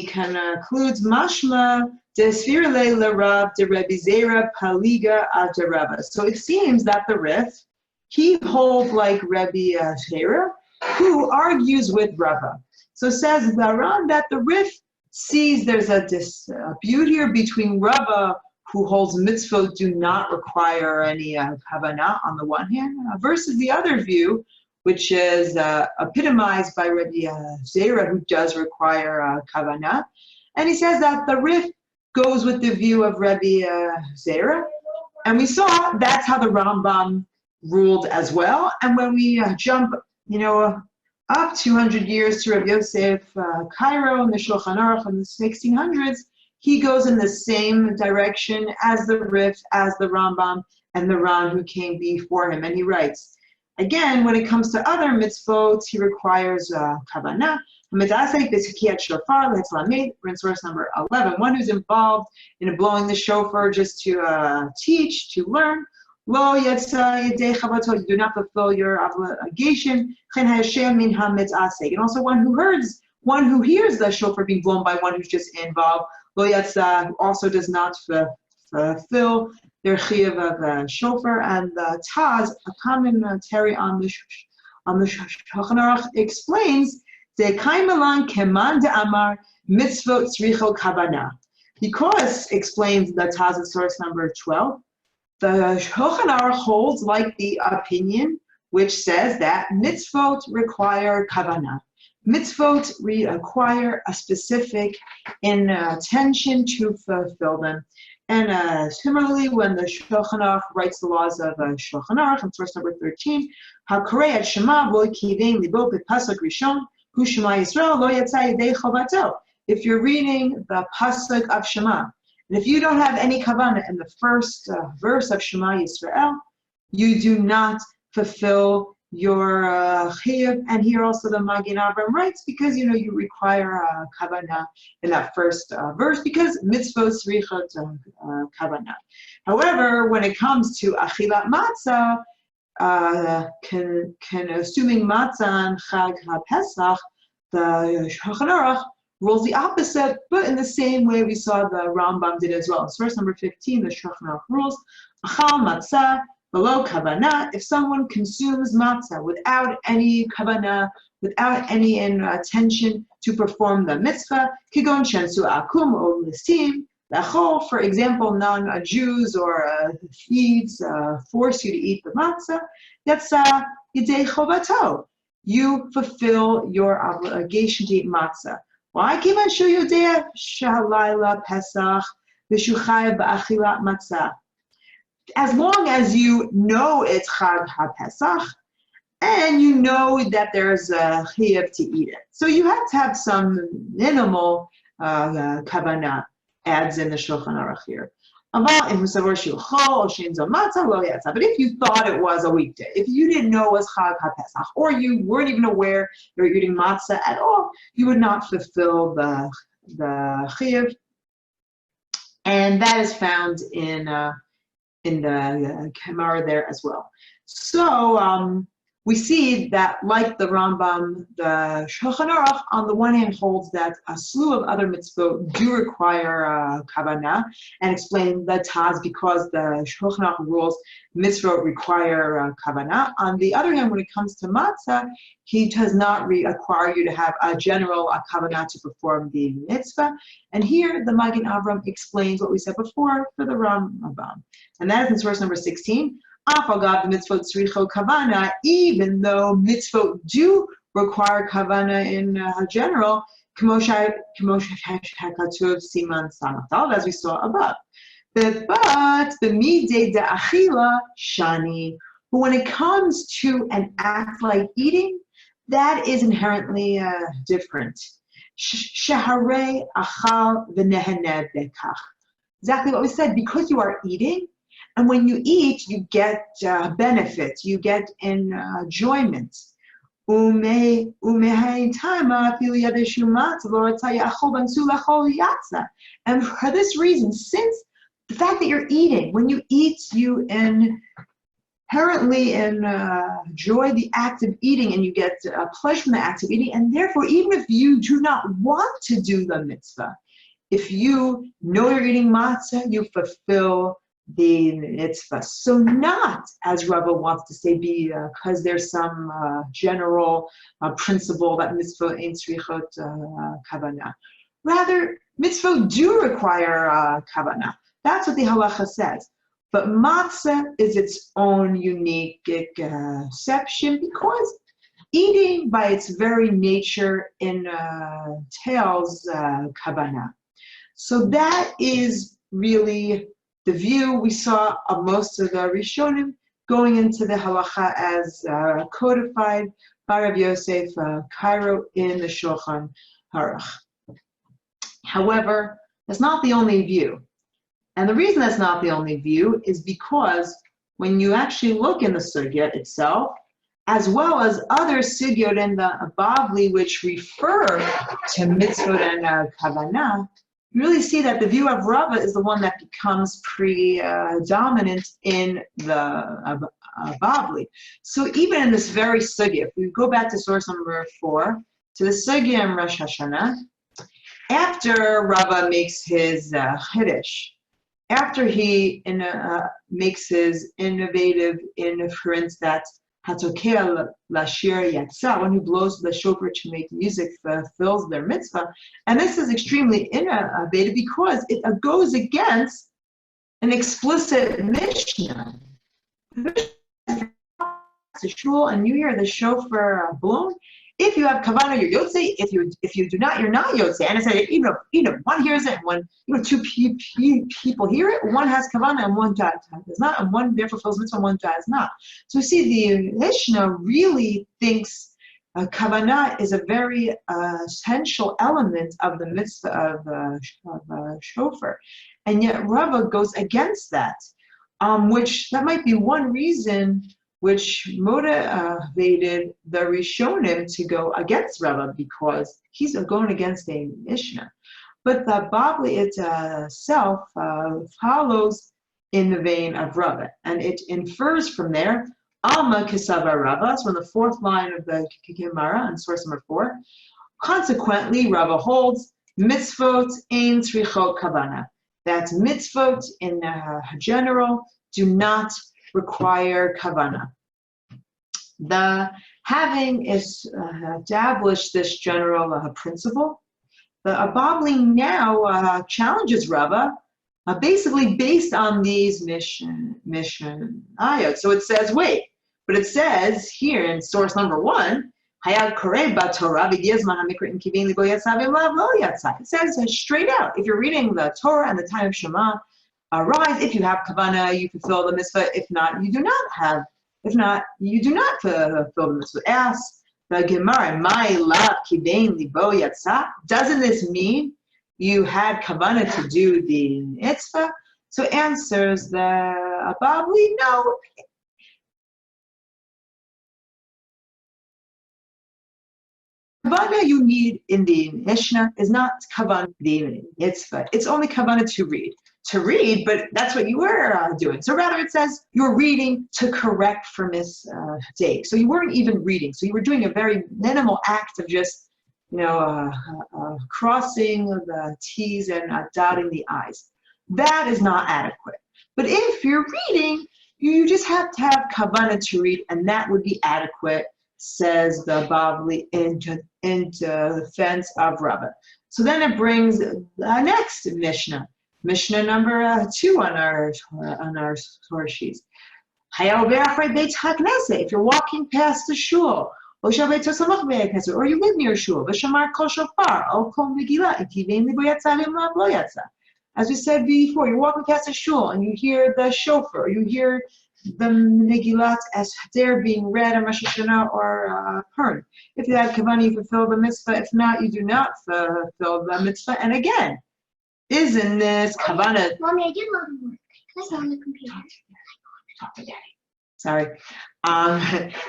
S1: concludes mashma desvirle l'Rav de Rebbe Zera paliga ad Rava. So it seems that the Rif, he holds like Rebbe Zera, who argues with Rava. So says the Ran that the Rif sees there's a dispute here between Rava, who holds mitzvot do not require any kavanah on the one hand, versus the other view, which is epitomized by Rebbe Zera, who does require kavanah. And he says that the Rif goes with the view of Rebbe Zera. And we saw that's how the Rambam ruled as well. And when we jump, up 200 years to Rabbi Yosef Cairo in the Shulchan Aruch in the 1600s, he goes in the same direction as the Rif, as the Rambam, and the Ran who came before him. And he writes, again, when it comes to other mitzvot, he requires kavanah. We're in source number 11. One who's involved in blowing the shofar just to teach, to learn, lo yatsa yedei chavato, you do not fulfill your obligation. And also one who hears the shofar being blown by one who's just involved, lo yatsa, also does not fulfill their chiyuv of shofar. And the Taz, a commentary on the Shulchan Aruch, explains Kaimalan keman de amar mitzvot tzricho kavanah. Because, explains the Taz at source number 12, the Shulchan Aruch holds like the opinion which says that mitzvot require kavanah. Mitzvot require a specific intention to fulfill them. And similarly, when the Shulchan Aruch writes the laws of Shulchan Aruch in source number 13, HaKorei et Shema lo kivein libo b'pasuk rishon hu Shema Yisrael lo yatsa yedei chovato. If you're reading the pasuk of Shema, and if you don't have any kavanah in the first verse of Shema Yisrael, you do not fulfill your chiyuv. And here also the Magen Avraham writes, because you require kavanah in that first verse, because mitzvot tzrichot kavanah. However, when it comes to achilat matzah, consuming matzah on Chag HaPesach, the Shulchan Aruch rules the opposite, but in the same way we saw the Rambam did as well. So verse number 15, the Shulchan Aruch rules, achal matzah below kavanah, if someone consumes matzah without any kavanah, without any intention to perform the mitzvah, kigon shensu akum or lisim, lachol, for example, non-Jews or thieves force you to eat the matzah, yatsa yidei chovato, you fulfill your obligation to eat matzah. Why? Kivan shu yodea shalayla pesach v'shuchai ba'achilat matzah. As long as you know it's Chag HaPesach, and you know that there's a chiyuv to eat it. So you have to have some minimal kavanah, adds in the Shulchan Aruch here. But if you thought it was a weekday, if you didn't know it was Chag HaPesach, or you weren't even aware you were eating matzah at all, you would not fulfill the chiyuv. And that is found in the Gemara there as well. So we see that, like the Rambam, the Shulchan Aruch on the one hand holds that a slew of other mitzvot do require kavanah, and explain the taz because the Shulchan Aruch rules mitzvot require kavanah. On the other hand, when it comes to matzah, he does not require you to have a general kavanah to perform the mitzvah. And here the Magen Avraham explains what we said before for the Rambam, and that is in source number 16. Even though mitzvot do require kavanah in general, as we saw above. But the midei da'achila shani. But when it comes to an act like eating, that is inherently different. Shaharei achal v'neheneh bekach. Exactly what we said, because you are eating. And when you eat, you get benefit, you get enjoyment. And for this reason, since the fact that you're eating, when you eat, you inherently enjoy the act of eating, and you get pleasure from the act of eating. And therefore, even if you do not want to do the mitzvah, if you know you're eating matzah, you fulfill the mitzvah. So not, as Rava wants to say, because there's some general principle that mitzvah ain't tzrichot kavanah. Rather, mitzvah do require kavanah. That's what the halacha says. But matzah is its own unique exception, because eating by its very nature entails kavanah. So that is really the view we saw of most of the Rishonim going into the halacha as codified by Rav Yosef Cairo in the Shulchan Aruch. However, that's not the only view. And the reason that's not the only view is because when you actually look in the sugya itself, as well as other sugyot in the Bavli which refer to mitzvot and kavanah, you really see that the view of Rava is the one that becomes predominant in the Bavli. So even in this very sugya, if we go back to source number 4, to the sugya in Rosh Hashanah, after Rava makes his chiddush, after he makes his innovative inference that Hatokea Lashir Yatsa, one who blows the shofar to make music, fulfills their mitzvah. And this is extremely innovative because it goes against an explicit Mishnah. To shul and you hear the shofar blown, if you have kavanah, you're yotze. If you do not, you're not yotze. And it says even if one hears it, and two people hear it, one has kavanah and one does not, and one therefore fulfills mitzvah, and one does not. So we see the Mishnah really thinks kavanah is a very essential element of the mitzvah of shofar, and yet Rava goes against that, which that might be one reason which motivated the Rishonim to go against Rava because he's going against a Mishnah. But the Babli itself follows in the vein of Rava, and it infers from there, Alma Kisava Rava, so in the fourth line of the Gemara, on source number 4. Consequently, Rava holds, Mitzvot ein tzrichot kavana. That mitzvot in general do not require kavana. Having established this general principle, the Babli now challenges Rava, basically based on these mission ayat. So it says, wait, but it says here in source number 1, it says straight out, if you're reading the Torah and the time of Shema, arise, if you have kavanah, you fulfill the mitzvah. If not, you do not have. If not, you do not fulfill the mitzvah. Ask the Gemara, my love kivein libo yatsa. Doesn't this mean you had kavanah to do the mitzvah? So answers the Babli, no. Kavanah you need in the Mishnah is not kavanah the mitzvah. It's only kavanah to read. To read, but that's what you were doing. So rather it says you're reading to correct for mistake. So you weren't even reading. So you were doing a very minimal act of just, crossing the T's and dotting the I's. That is not adequate. But if you're reading, you just have to have kavanah to read, and that would be adequate, says the Babli in defense of Rava. So then it brings the next Mishnah. Mishnah number 2 on our source sheets. If you're walking past the shul, or you live near shul, as we said before, you're walking past the shul and you hear the shofar, you hear the Megillat as they're being read on Rosh Hashanah or Purim. If you have kavanah, you fulfill the mitzvah. If not, you do not fulfill the mitzvah. And again, isn't this kavanah?
S5: Mommy, I did a lot of work. Can I go on the computer?
S1: Talk to Daddy. Sorry.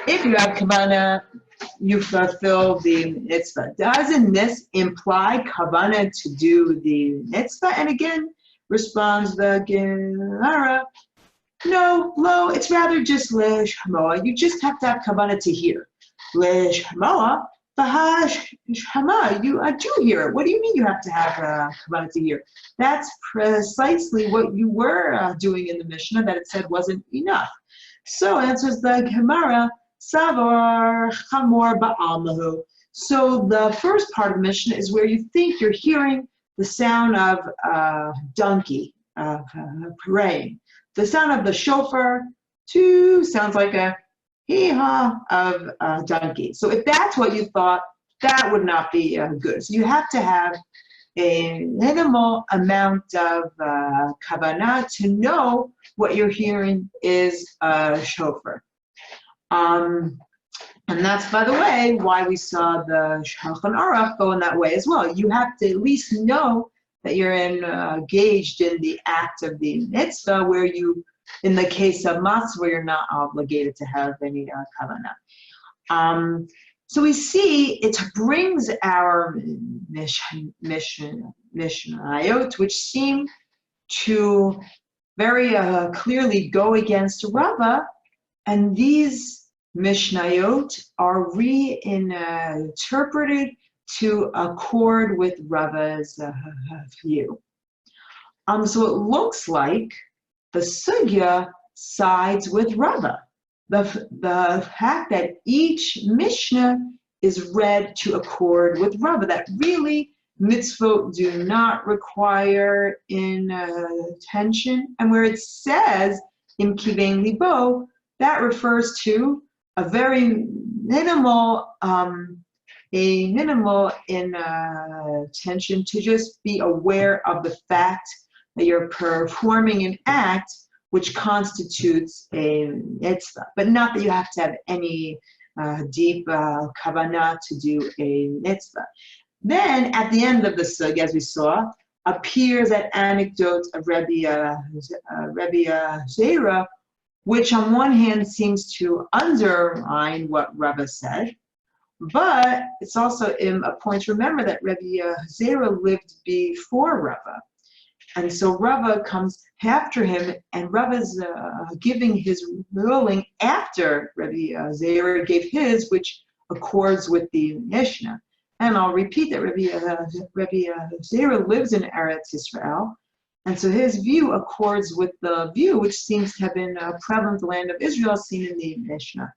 S1: If you have kavanah, you fulfill the mitzvah. Doesn't this imply kavanah to do the mitzvah? And again, responds the Gemara, no, lo, it's rather just leshmoa. You just have to have kavanah to hear. Leshmoa, Shama, you do hear it. What do you mean you have to have kavanah to hear? That's precisely what you were doing in the Mishnah that it said wasn't enough. So answers the Gemara, Savar Chamor Ba'almahu. So the first part of the Mishnah is where you think you're hearing the sound of a donkey praying. The sound of the shofar, too, sounds like a hee-haw of a donkey. So if that's what you thought, that would not be good. So you have to have a minimal amount of kavanah to know what you're hearing is a shofar. And that's, by the way, why we saw the Shulchan Aruch go in that way as well. You have to at least know that you're engaged in the act of the mitzvah, where you, in the case of matzah, where you're not obligated to have any kavanah. So we see it brings our mishnayot, which seem to very clearly go against Rava, and these mishnayot are reinterpreted to accord with Rava's view. So it looks like the sugya sides with Rava. The fact that each Mishnah is read to accord with Rava, that really mitzvot do not require intention, and where it says in kivein libo, that refers to a very minimal intention to just be aware of the fact that you're performing an act which constitutes a mitzvah, but not that you have to have any deep kavanah to do a mitzvah. Then at the end of the sug, as we saw, appears that anecdote of Rabbi Zera, which on one hand seems to underline what Rava said, but it's also a point to remember that Rabbi Zera lived before Rava. And so Rava comes after him, and Rava's giving his ruling after Rabbi Zera gave his, which accords with the Mishnah. And I'll repeat that Rabbi Zera lives in Eretz Israel, and so his view accords with the view which seems to have been prevalent in the land of Israel, seen in the Mishnah.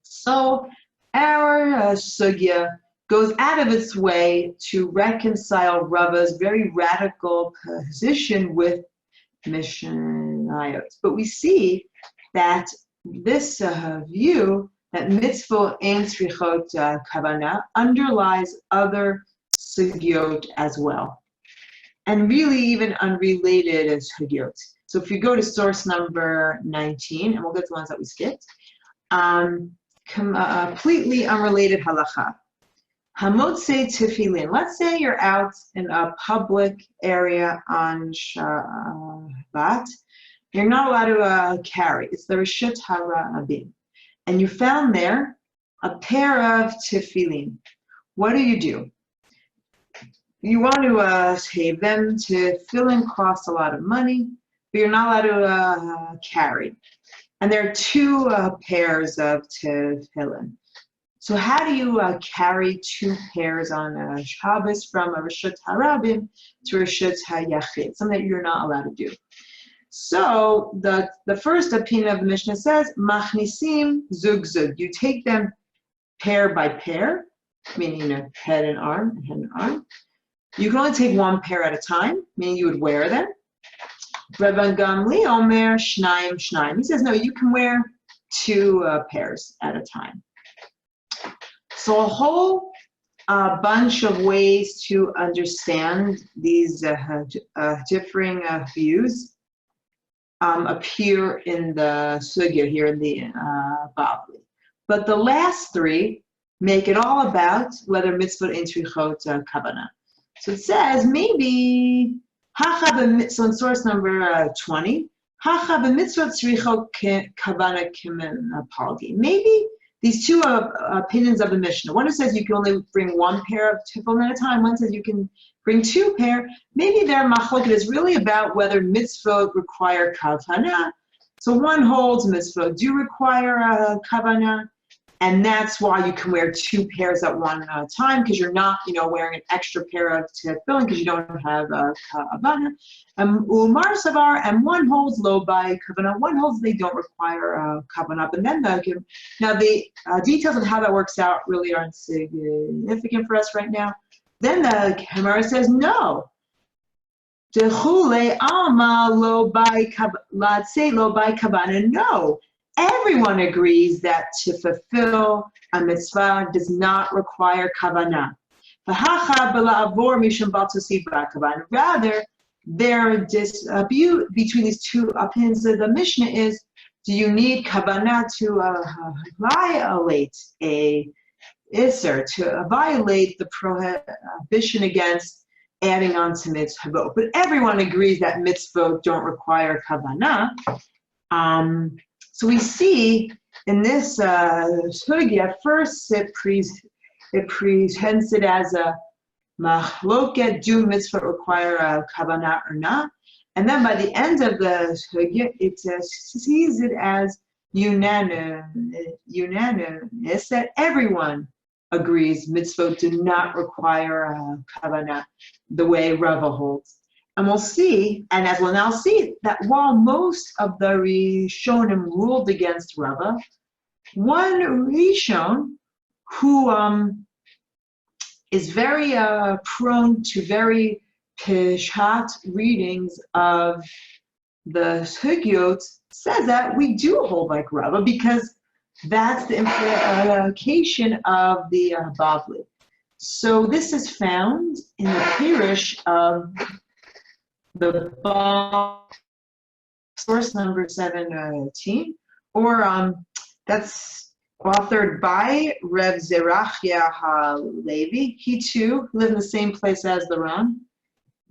S1: So our sugya goes out of its way to reconcile Rava's very radical position with Mishnayot. But we see that this view, that mitzvot ein tzrichot kavana, underlies other sugyot as well, and really even unrelated sugyot. So if you go to source number 19, and we'll get to the ones that we skipped, completely unrelated halacha. Hamotze tefillin. Let's say you're out in a public area on Shabbat. You're not allowed to carry. It's the Reshut HaRabim. And you found there a pair of tefillin. What do? You want to save them. Tefillin costs a lot of money, but you're not allowed to carry. And there are two pairs of tefillin. So how do you carry two pairs on Shabbos from a Reshut HaRabim to Reshut HaYachid, something that you're not allowed to do? So the first opinion of the Mishnah says, Machnisim zug zug. You take them pair by pair, meaning head and arm, head and arm. You can only take one pair at a time, meaning you would wear them. Rabban Gamli Omer Shnayim Shnayim. He says, no, you can wear two pairs at a time. So a whole bunch of ways to understand these differing views appear in the sugya here in the Bavli. But the last three make it all about whether mitzvot ein tzrichot kavana. So it says maybe so in source number 20, mitzvot tzrichot kavana kimen palgi. Maybe these two opinions of the Mishnah. One says you can only bring one pair of tefillin at a time. One says you can bring two pair. Maybe their machlokes is really about whether mitzvot require kavana. So one holds mitzvot do require kavana, and that's why you can wear two pairs at one time, because you're not, wearing an extra pair of tefillin because you don't have kavana. Umar savar, and one holds lo by kavana. One holds they don't require kavana. But then the details of how that works out really aren't significant for us right now. Then the Gemara says no. Dechule alma lo by kavana. No. Everyone agrees that to fulfill a mitzvah does not require kavana. Rather, their dispute between these two opinions of the Mishnah is, do you need kavana to violate a iser, to violate the prohibition against adding on to mitzvot? But everyone agrees that mitzvot don't require kavana. So we see in this sugya, first it presents it as a machloket, do mitzvah require kavana or not? And then by the end of the sugya, it sees it as unanimous that everyone agrees mitzvot do not require kavana the way Rava holds. And we'll see, and as we'll now see, that while most of the Rishonim ruled against Rava, one Rishon who is very prone to very pishat readings of the sugyot says that we do hold like Rava because that's the implication of the Bavli. So this is found in the Pirush of the source number 17, or that's authored by Rev Zerachia HaLevi. He too lived in the same place as the Ram,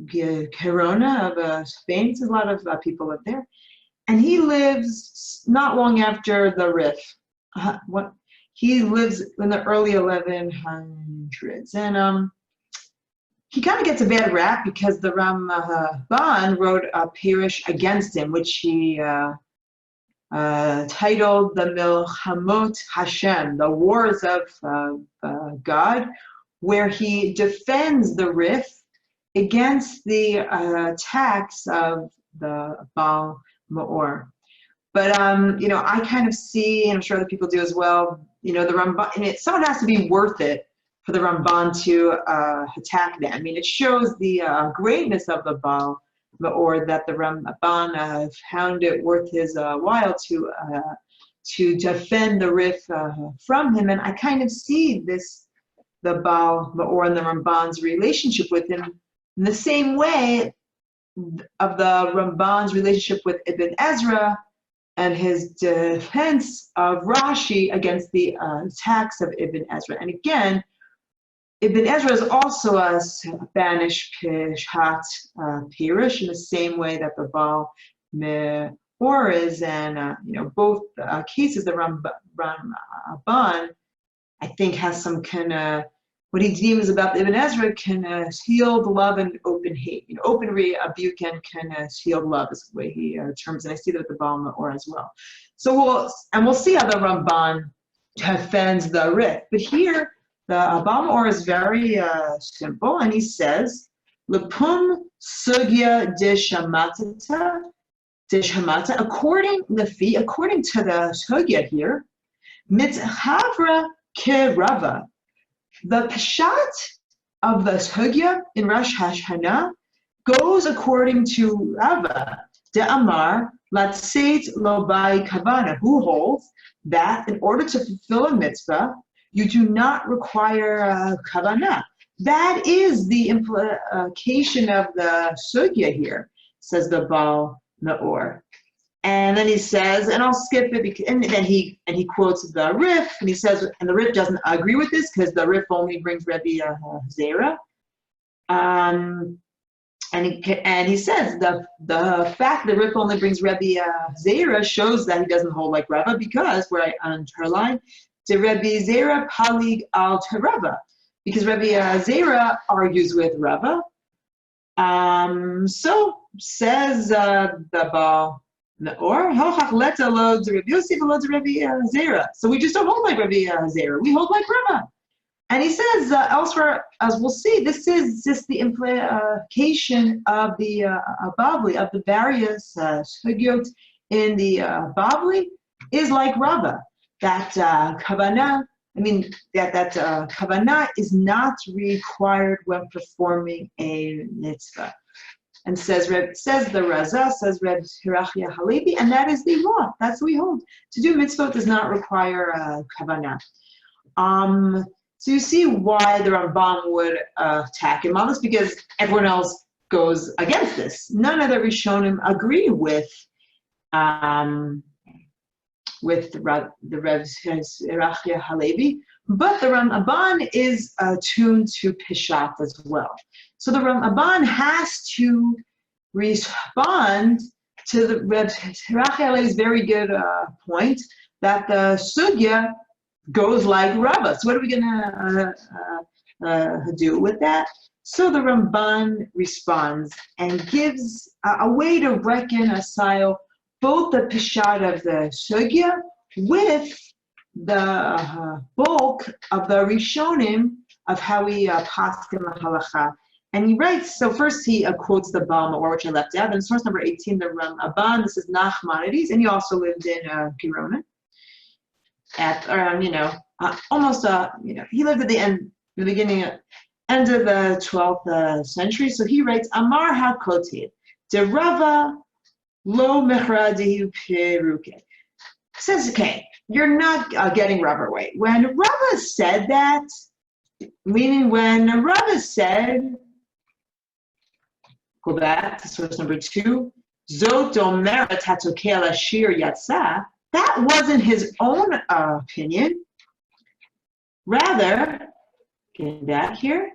S1: Gerona of Spain. There's a lot of people up there. and he lives not long after the Rif. He lives in the early 1100s, and he kind of gets a bad rap because the Ramban wrote a pirush against him, which he titled the Milchamot Hashem, the Wars of God, where he defends the Rif against the attacks of the Baal Maor. But I kind of see, and I'm sure other people do as well, the Ramban, someone has to be worth it for the Ramban to attack them. It shows the greatness of the Baal Maor that the Ramban found it worth his while to defend the Rif from him. And I kind of see the Baal Maor and the Ramban's relationship with him in the same way of the Ramban's relationship with Ibn Ezra and his defense of Rashi against the attacks of Ibn Ezra. And again, Ibn Ezra is also a Spanish Peshat Pirush in the same way that the Baal Maor is, and both cases the Ramban, I think, has some kind of what he deems about Ibn Ezra can healed love and open hate. Open rebuke and can healed love is the way he terms it. And I see that with the Baal Maor as well. So we'll see how the Ramban defends the Rif. But here, the Baal Maor is very simple, and he says, "Lepum sugya dishamata." According to the sugya here, mitzhavra kerava. The Peshat of the Sugya in Rosh Hashanah goes according to Rava, de Amar, Latzeit Lobai Kavana, who holds that in order to fulfill a mitzvah, you do not require Kavana. That is the implication of the Sugya here, says the Baal Maor. And then he says, and I'll skip it, and then he quotes the Rif, and he says, and the Rif doesn't agree with this because the Rif only brings Rebbe Zera. And he says the fact that Rif only brings Rebbe Zera shows that he doesn't hold like Rava, because, where I underline, to Rebbe Zera palig al Rava, because Rebbe Zera argues with Rava. So says the Baal Maor, so we just don't hold like Rebbe Zera. We hold like Rava. And he says elsewhere, as we'll see, this is just the implication of the Bavli, of the various sugyot in the Bavli, is like Rava. That kavanah, that kavanah is not required when performing a mitzvah. And says the Raza, says Reb Hirachia Halevi, and that is the law. That's what we hold. To do mitzvot does not require kavanah. So you see why the Ramban would attack him on this, because everyone else goes against this. None of the Rishonim agree with the Reb Hirachia Halevi, but the Ramban is tuned to Peshat as well. So the Ramban has to respond to the Reb Hirachia Halevi's very good point that the Sugya goes like Rava. So what are we going to do with that? So the Ramban responds and gives a way to reconcile both the Peshat of the Sugya with the bulk of the Rishonim of how we paskin the halacha. And he writes, so first he quotes the Baal Maor, which I left out, and source number 18, the Ramban, this is Nachmanides, and he also lived in Girona. At around, he lived at the beginning of the 12th century. So he writes, Amar HaKotiv, de Rava lo mechradihu peruke. Says, okay, you're not getting Rava right. When Rava said that, meaning when Rava said, go back to source number 2, Zot omeret hatokeh ashir yatsa, that wasn't his own opinion. Rather, getting back here,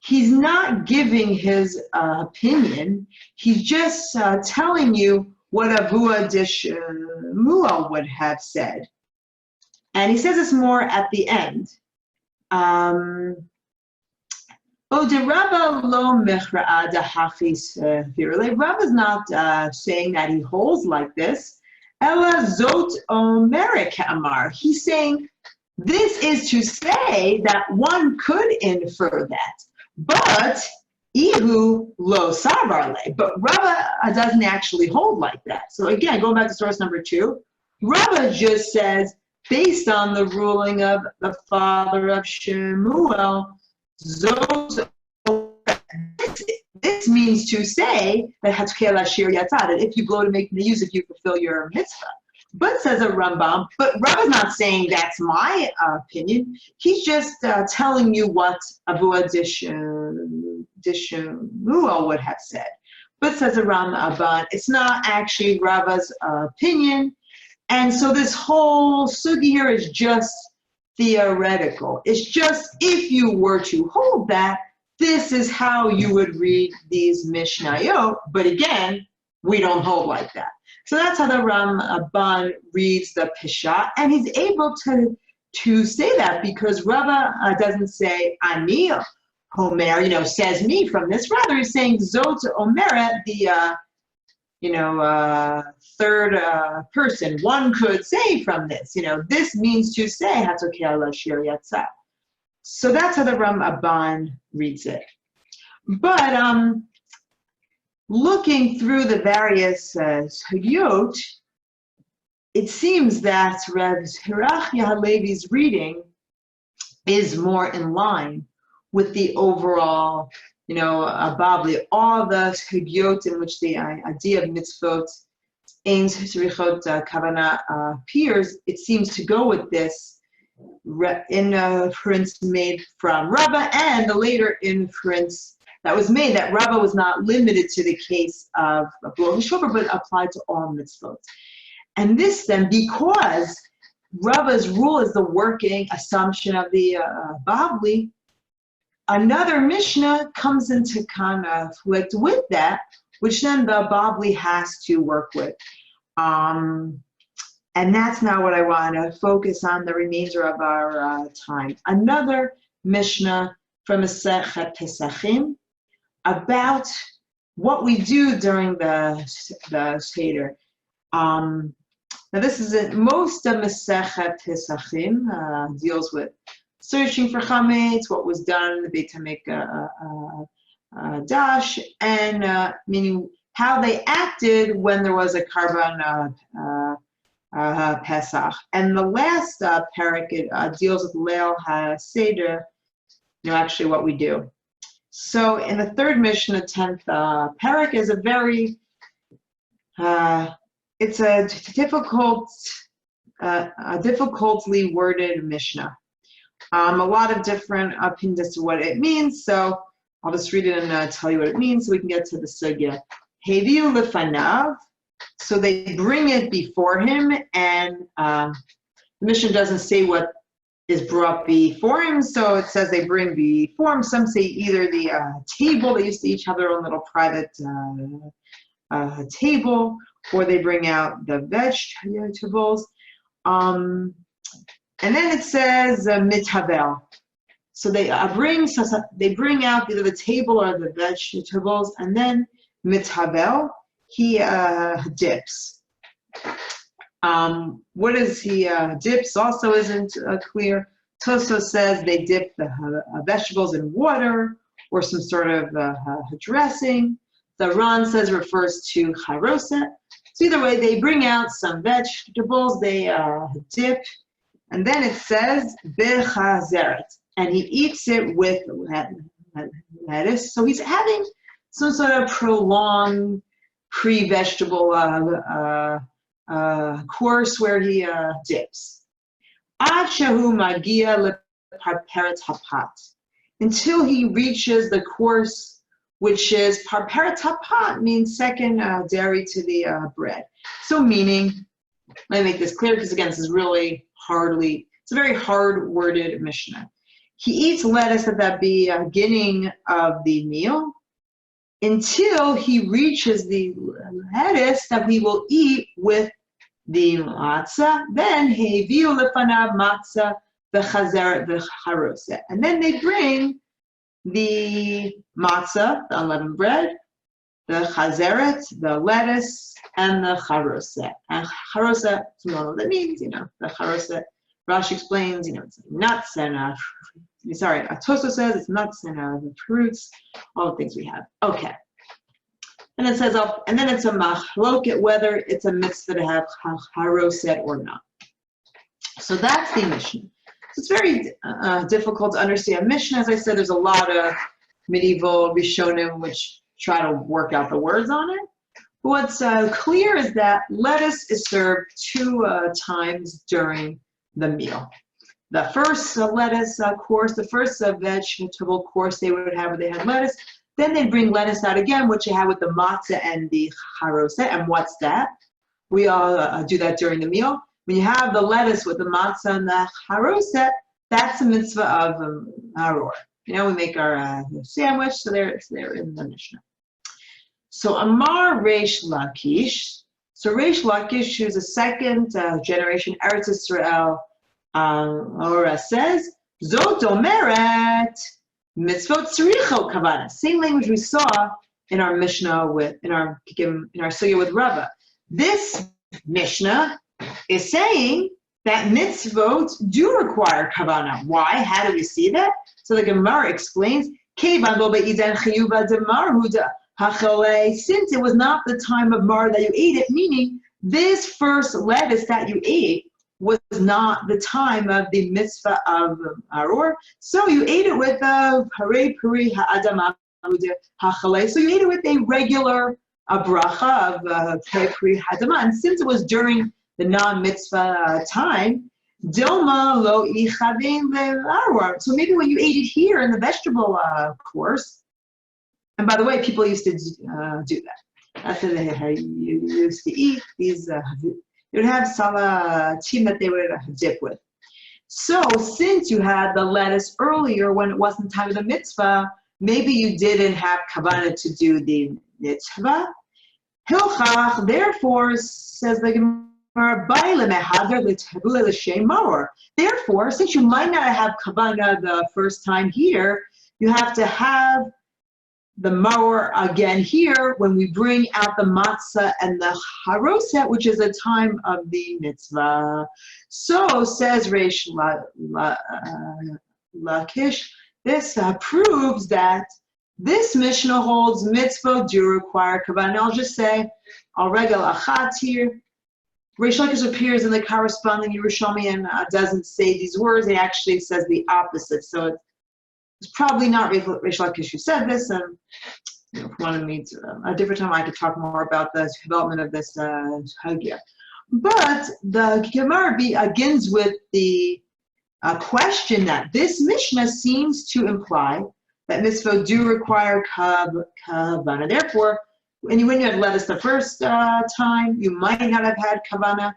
S1: He's not giving his opinion. He's just telling you what Avua Dishmuel would have said. And he says this more at the end. Rabba is not saying that he holds like this. Ella zot omeric amar. He's saying this is to say that one could infer that. But Ihu lo savarle. But Rabba doesn't actually hold like that. So again, going back to source number 2, Rabba just says, based on the ruling of the father of Shemuel, this means to say that if you blow to make music, you fulfill your mitzvah. But says a Rambam, but Rabba's not saying that's my opinion. He's just telling you what Avua Dishmuel would have said. But says a Rambam, it's not actually Rabba's opinion. And so this whole sugi here is just theoretical. It's just if you were to hold that, this is how you would read these Mishnayot. But again, we don't hold like that. So that's how the Ramban reads the Pesach, and he's able to say that because Rava doesn't say Ani Homer, says me from this. Rather, he's saying Zot Omeret, the third person. One could say from this, this means to say Hatokei ala shir yatzah. So that's how the Ramban reads it. But looking through the various Sugyot, it seems that Rev Hirachia Halevi's reading is more in line with the overall, Babli, all the Sugyot in which the idea of mitzvot, Ein Tzrichot Kavana appears. It seems to go with this inference made from Rava and the later inference that was made that Rava was not limited to the case of blowing shofar, but applied to all mitzvot. And this then, because Rava's rule is the working assumption of the Babli, another Mishnah comes into conflict with that, which then the Babli has to work with. And that's not what I want to focus on the remainder of our time. Another Mishnah from Masechet Pesachim about what we do during the Seder. Now this is it. Most of Masechet Pesachim deals with searching for chametz, what was done in the Beit HaMikdash, and meaning how they acted when there was a karban Pesach. And the last parak deals with Leil HaSeder, actually what we do. So in the third Mishnah, 10th parak is a very, it's a difficultly worded Mishnah. A lot of different opinions as to what it means, so I'll just read it and tell you what it means so we can get to the sugya. Heviu lefanav, so they bring it before him, and the Mishnah doesn't say what is brought before him, so it says they bring before him. Some say either the table, they used to each have their own little private table, or they bring out the vegetables. And then it says mithavel. So they bring out either the table or the vegetables, and then mithavel, he dips. What is he dips also isn't clear. Toso says they dip the vegetables in water or some sort of dressing. The Ran says refers to charoset. So either way, they bring out some vegetables, they dip, and then it says bechazeret, and he eats it with lettuce. So he's having some sort of prolonged pre-vegetable course where he dips. Ad shehu magia leparperet hapat, until he reaches the course which is parperet hapat, means second dairy to the bread. So meaning Let me make this clear because, again, this is really it's a very hard-worded Mishnah. He eats lettuce at the beginning of the meal until he reaches the lettuce that we will eat with the matzah. Then heviu lefanav matzah v'chazer v'charoset. And then they bring the matzah, the unleavened bread, the chazeret, the lettuce, and the charoset. And charoset, you know what that means, the charoset. Rashi explains, it's nuts and, Toso says it's nuts and fruits, all the things we have. Okay. And it says, and then it's a machloket, whether it's a mitzvah to have charoset or not. So that's the Mishnah. So it's very difficult to understand Mishnah. As I said, there's a lot of medieval Rishonim which try to work out the words on it. But what's clear is that lettuce is served 2 times during the meal. The first lettuce course, the first vegetable course they would have where they had lettuce. Then they'd bring lettuce out again, which you have with the matzah and the charoset. And what's that? We all do that during the meal. When you have the lettuce with the matzah and the charoset, that's a mitzvah of aror. We make our sandwich, so they're in the Mishnah. So Amar Reish Lakish. So Reish Lakish, who's a second generation Eretz Yisrael Ora, says, Zot omeret mitzvot tzricho kavana. Same language we saw in our Mishnah in our sugya with Rava. This Mishnah is saying that mitzvot do require kavana. Why? How do we see that? So the Gemara explains, since it was not the time of mar that you ate it, meaning this first lettuce that you ate was not the time of the mitzvah of aror, so you ate it with harei puri ha'adam ha'chalei. So you ate it with a regular bracha of harei puri ha'adam. And since it was during the non-mitzvah time, dilma lo ichavein le'aror. So maybe when you ate it here in the vegetable course, and by the way, people used to do that. That's how you used to eat these. You would have salatim that they would dip with. So since you had the lettuce earlier when it wasn't time of the mitzvah, maybe you didn't have kavanah to do the mitzvah. Hilchach, therefore, says the Gemara, therefore, since you might not have kavanah the first time here, you have to have the maror again here when we bring out the matzah and the charoset, which is a time of the mitzvah. So says Reish Lakish, this proves that this Mishnah holds mitzvah do require kavanah. I'll just say al regel achat here. Reish Lakish appears in the corresponding Yerushalmi and doesn't say these words. It actually says the opposite. So it's probably not Reish Lakish who said this. And if you want to meet a different time, I could talk more about the development of this hagya. But the Gemara begins with the question that this Mishnah seems to imply that mitzvot do require kavanah. Therefore, when you had lettuce the first time, you might not have had kavanah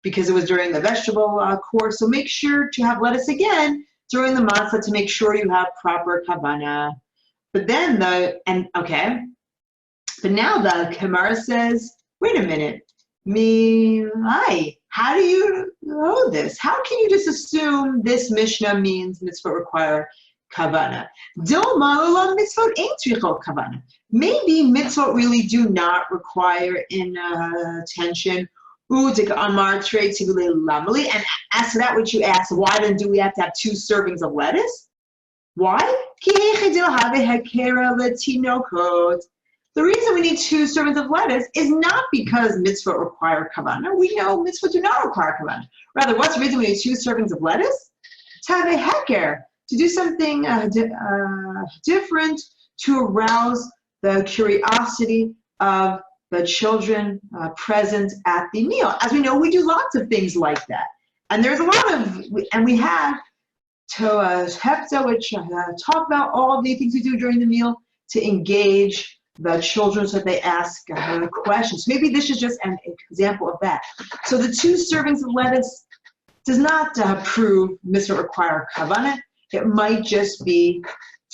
S1: because it was during the vegetable course. So make sure to have lettuce again during the matzah to make sure you have proper kavanah. But then but now the Gemara says, wait a minute, how do you know this? How can you just assume this Mishnah means mitzvot require kavanah? Maybe mitzvot really do not require intention. And as to that which you asked, why then do we have to have 2 servings of lettuce? Why? The reason we need 2 servings of lettuce is not because mitzvot require kavanah. We know mitzvot do not require kavanah. Rather, what's the reason we need 2 servings of lettuce? To have a heker, to do something different, to arouse the curiosity of the children present at the meal. As we know, we do lots of things like that. And there's a lot of, and we have Hefta, which talk about all the things we do during the meal to engage the children so that they ask questions. Maybe this is just an example of that. So the 2 servings of lettuce does not prove mitzvah require kavanah. It might just be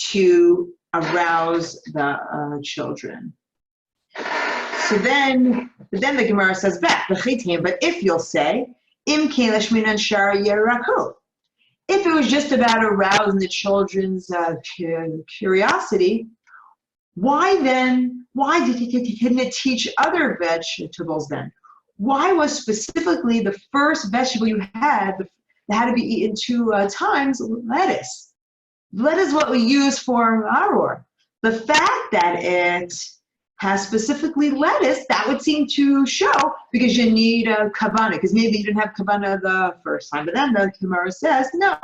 S1: to arouse the children. So then the Gemara says back, but if you'll say, im kein shar yerakot. If it was just about arousing the children's curiosity, why didn't it teach other vegetables then? Why was specifically the first vegetable you had that had to be eaten 2 times lettuce? Lettuce is what we use for aror. The fact that it has specifically lettuce, that would seem to show because you need a kavanah, because maybe you didn't have kavanah the first time. But then the Gemara says, no.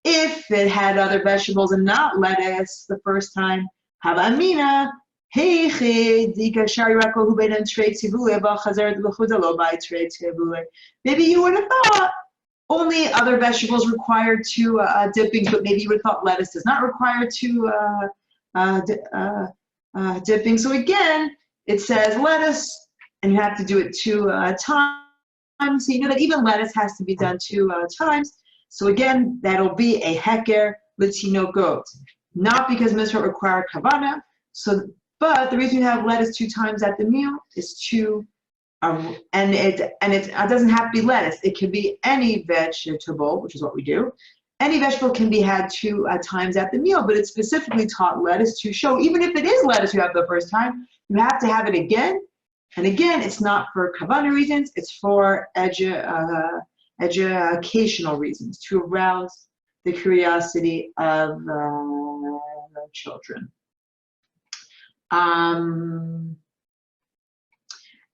S1: If it had other vegetables and not lettuce the first time, havamina, maybe you would have thought only other vegetables required 2 dippings, but maybe you would have thought lettuce does not require 2 dipping. So again, it says lettuce, and you have to do it 2 times. So you know that even lettuce has to be done 2 times. So again, that'll be a heker l'tinokot, not because mitzvah require kavanah. So, but the reason you have lettuce 2 times at the meal is to, and it doesn't have to be lettuce. It can be any vegetable, which is what we do. Any vegetable can be had 2 times at the meal, but it specifically taught lettuce to show, even if it is lettuce you have the first time, you have to have it again. And again, it's not for kavanah reasons, it's for educational reasons, to arouse the curiosity of children. And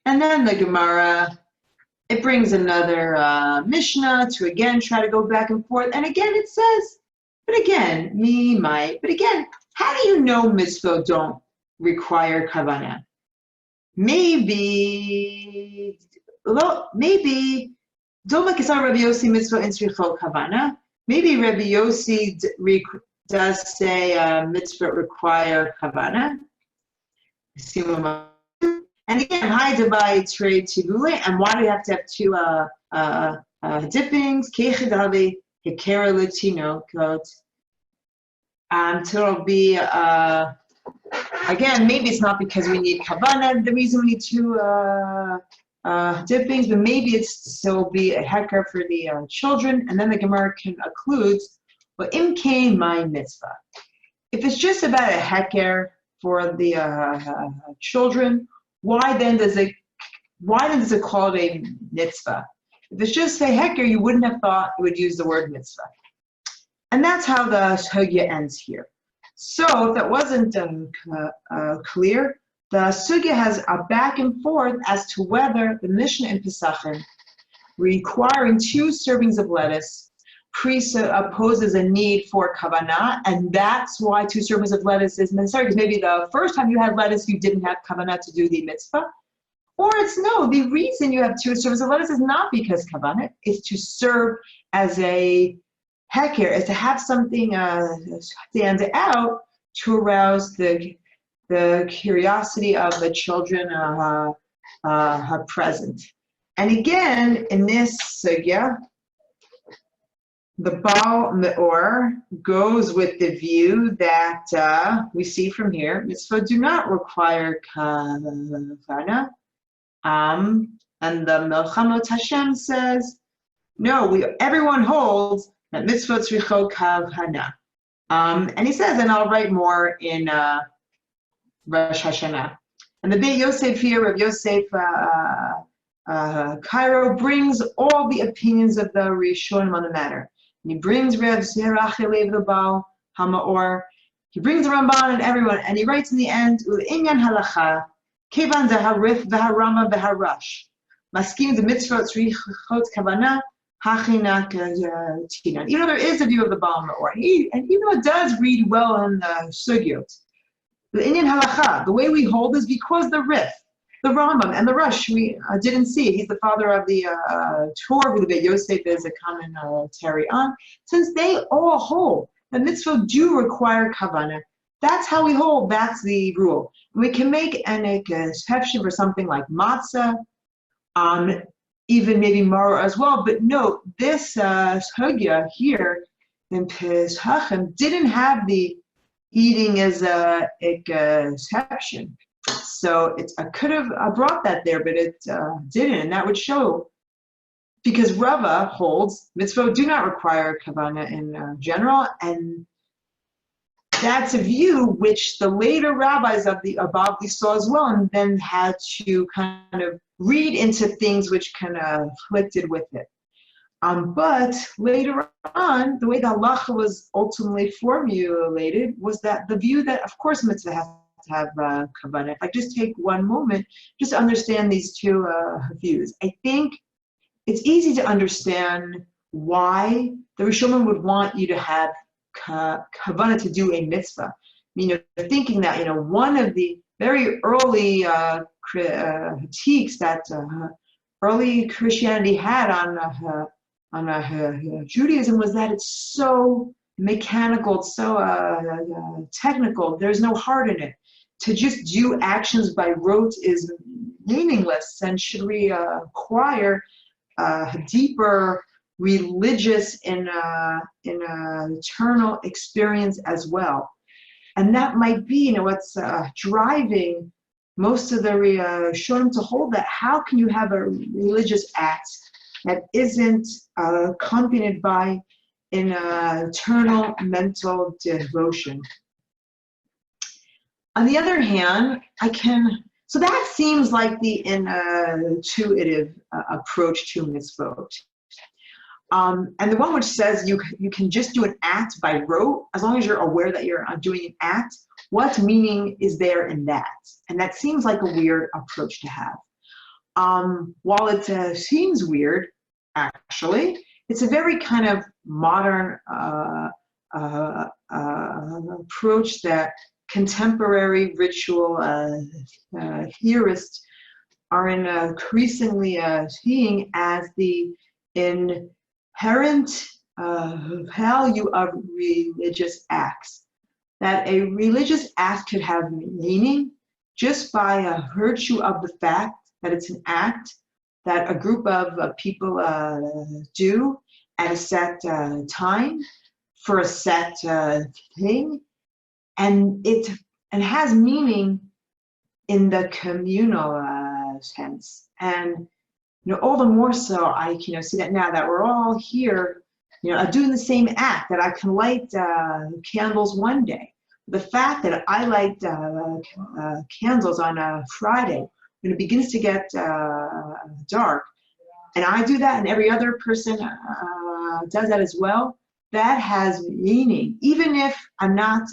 S1: then the Gemara, it brings another Mishnah to again try to go back and forth. And again, it says, but again, but again, how do you know mitzvot don't require kavanah? Maybe Doma Kisar Rabbi Yossi mitzvah in tzrichot kavanah. Maybe Rabbi Yossi does say mitzvah require kavanah. And again, hi divide trade tivule. And why do we have to have 2 dippings? Kechidave hekera l'tinokot. It'll be again, maybe it's not because we need kavanah, the reason we need 2 dippings, but maybe it's still be a heker for the children. And then the Gemara concludes, well, im kain my mitzvah. If it's just about a heker for the children, why then does it call it a mitzvah? If it's just a heker, you wouldn't have thought it would use the word mitzvah. And that's how the sugya ends here. So if that wasn't clear, the sugya has a back and forth as to whether the Mishnah in Pesachim requiring 2 servings of lettuce presupposes a need for kavanah, and that's why 2 servings of lettuce is necessary, because maybe the first time you had lettuce, you didn't have kavanah to do the mitzvah. Or it's no, the reason you have 2 servings of lettuce is not because kavanah, it's to serve as a heker, is to have something stand out to arouse the curiosity of the children present. And again, in this sugya, the Baal Meor goes with the view that we see from here, mitzvot do not require kavanah. And the Melchamot Hashem says, no, everyone holds that mitzvot tzrichot kavanah. And he says, and I'll write more in Rosh Hashanah. And the Beit Yosef here, Rav Yosef Cairo, brings all the opinions of the Rishonim on the matter. And he brings Rav Zerach Elev the Baal HaMaor. He brings the Ramban and everyone, and he writes in the end, Inyan halacha, kevan deharif v'harama v'harash, maskim the mitzvot tzrichot kavanah, hachina katinan. Even though there is a view of the Baal Meor, and even though it does read well in the sugyot, the Inyan halacha, the way we hold is because the Rif, the Rambam, and the Rush, we didn't see. He's the father of the Torah, who the Beit Yosef is a commentary on. Since they all hold that mitzvot do require kavanah, that's how we hold. That's the rule. We can make an exception for something like matzah, even maybe maror as well. But note, this sugya here in Pesachim didn't have the eating as a exception. So I could have brought that there, but it didn't, and that would show, because Rava holds mitzvot do not require kavana in general, and that's a view which the later rabbis of the Bavli saw as well, and then had to kind of read into things which kind of conflicted with it. But later on, the way the halacha was ultimately formulated was that the view that, of course, mitzvah has to have kavanah. If I just take one moment, just to understand these two views, I think it's easy to understand why the Rishonim would want you to have kavanah to do a mitzvah. Thinking that, one of the very early critiques that early Christianity had on Judaism was that it's so mechanical, it's so technical. There's no heart in it. To just do actions by rote is meaningless and should require a deeper religious and eternal experience as well. And that might be, what's driving most of the Rishonim to hold that. How can you have a religious act that isn't accompanied by an eternal mental devotion? On the other hand, so that seems like the intuitive approach to mitzvot. And the one which says you can just do an act by rote, as long as you're aware that you're doing an act, what meaning is there in that? And that seems like a weird approach to have. While it seems weird, actually, it's a very kind of modern approach that contemporary ritual theorists are increasingly seeing as the inherent value of religious acts. That a religious act could have meaning just by virtue of the fact that it's an act that a group of people do at a set time for a set thing, and it has meaning in the communal sense. And all the more so I see that now that we're all here, doing the same act, that I can light candles one day. The fact that I light candles on a Friday when it begins to get dark, and I do that, and every other person does that as well, that has meaning. Even if I'm not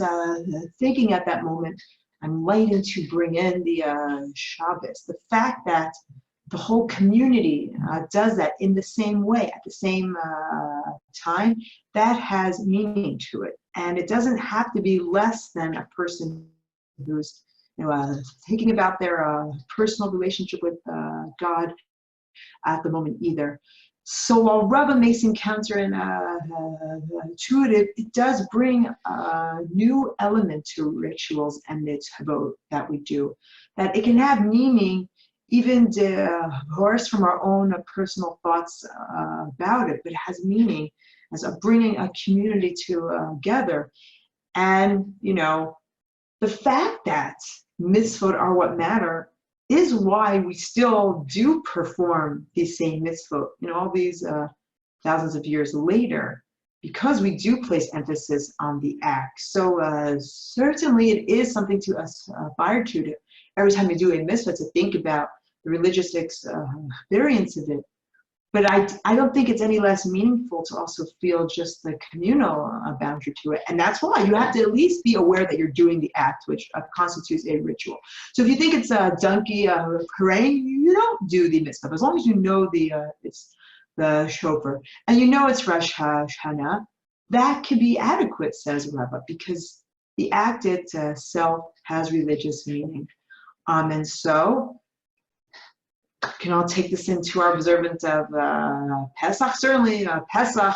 S1: thinking at that moment, I'm lighting to bring in the Shabbos. The fact that the whole community does that in the same way, at the same time, that has meaning to it. And it doesn't have to be less than a person who's thinking about their personal relationship with God at the moment either. So while Rava makes him counterintuitive, it does bring a new element to rituals and mitzvot that we do. That it can have meaning even divorced from our own personal thoughts about it, but it has meaning as a bringing a community together. And, the fact that mitzvot are what matter is why we still do perform these same mitzvot, all these thousands of years later, because we do place emphasis on the act. So certainly it is something to aspire to every time you do a mitzvah, to think about the religious experience of it. But I don't think it's any less meaningful to also feel just the communal boundary to it. And that's why you have to at least be aware that you're doing the act, which constitutes a ritual. So if you think it's a donkey parade, you don't do the mitzvah. As long as you know it's the shofar, and it's Rosh Hashanah, that can be adequate, says Rava, because the act itself has religious meaning. And so, can all take this into our observance of Pesach? Certainly, Pesach,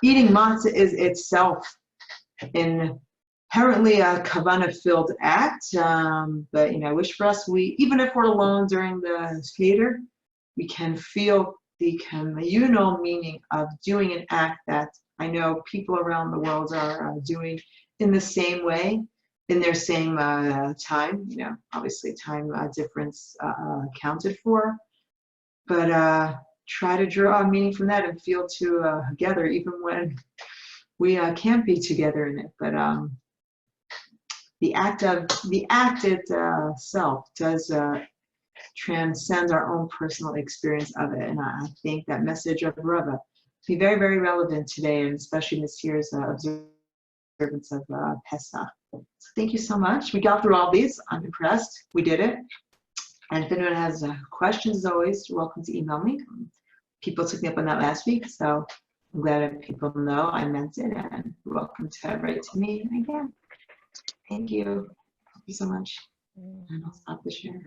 S1: eating matzah is itself in inherently a kavana-filled act, but I wish for us, even if we're alone during the Seder, we can feel the communal meaning of doing an act that I know people around the world are doing in the same way, in their same time. Obviously time difference accounted for, but try to draw a meaning from that and feel together, even when we can't be together in it. But the act itself does transcend our own personal experience of it, and I think that message of Rava be very, very relevant today, and especially in this year's observance of Pesach. So thank you so much. We got through all these. I'm impressed. We did it. And if anyone has questions, as always, you're welcome to email me. People took me up on that last week, so I'm glad that people know I meant it, and you're welcome to write to me again. Thank you. Thank you so much. And I'll stop the share.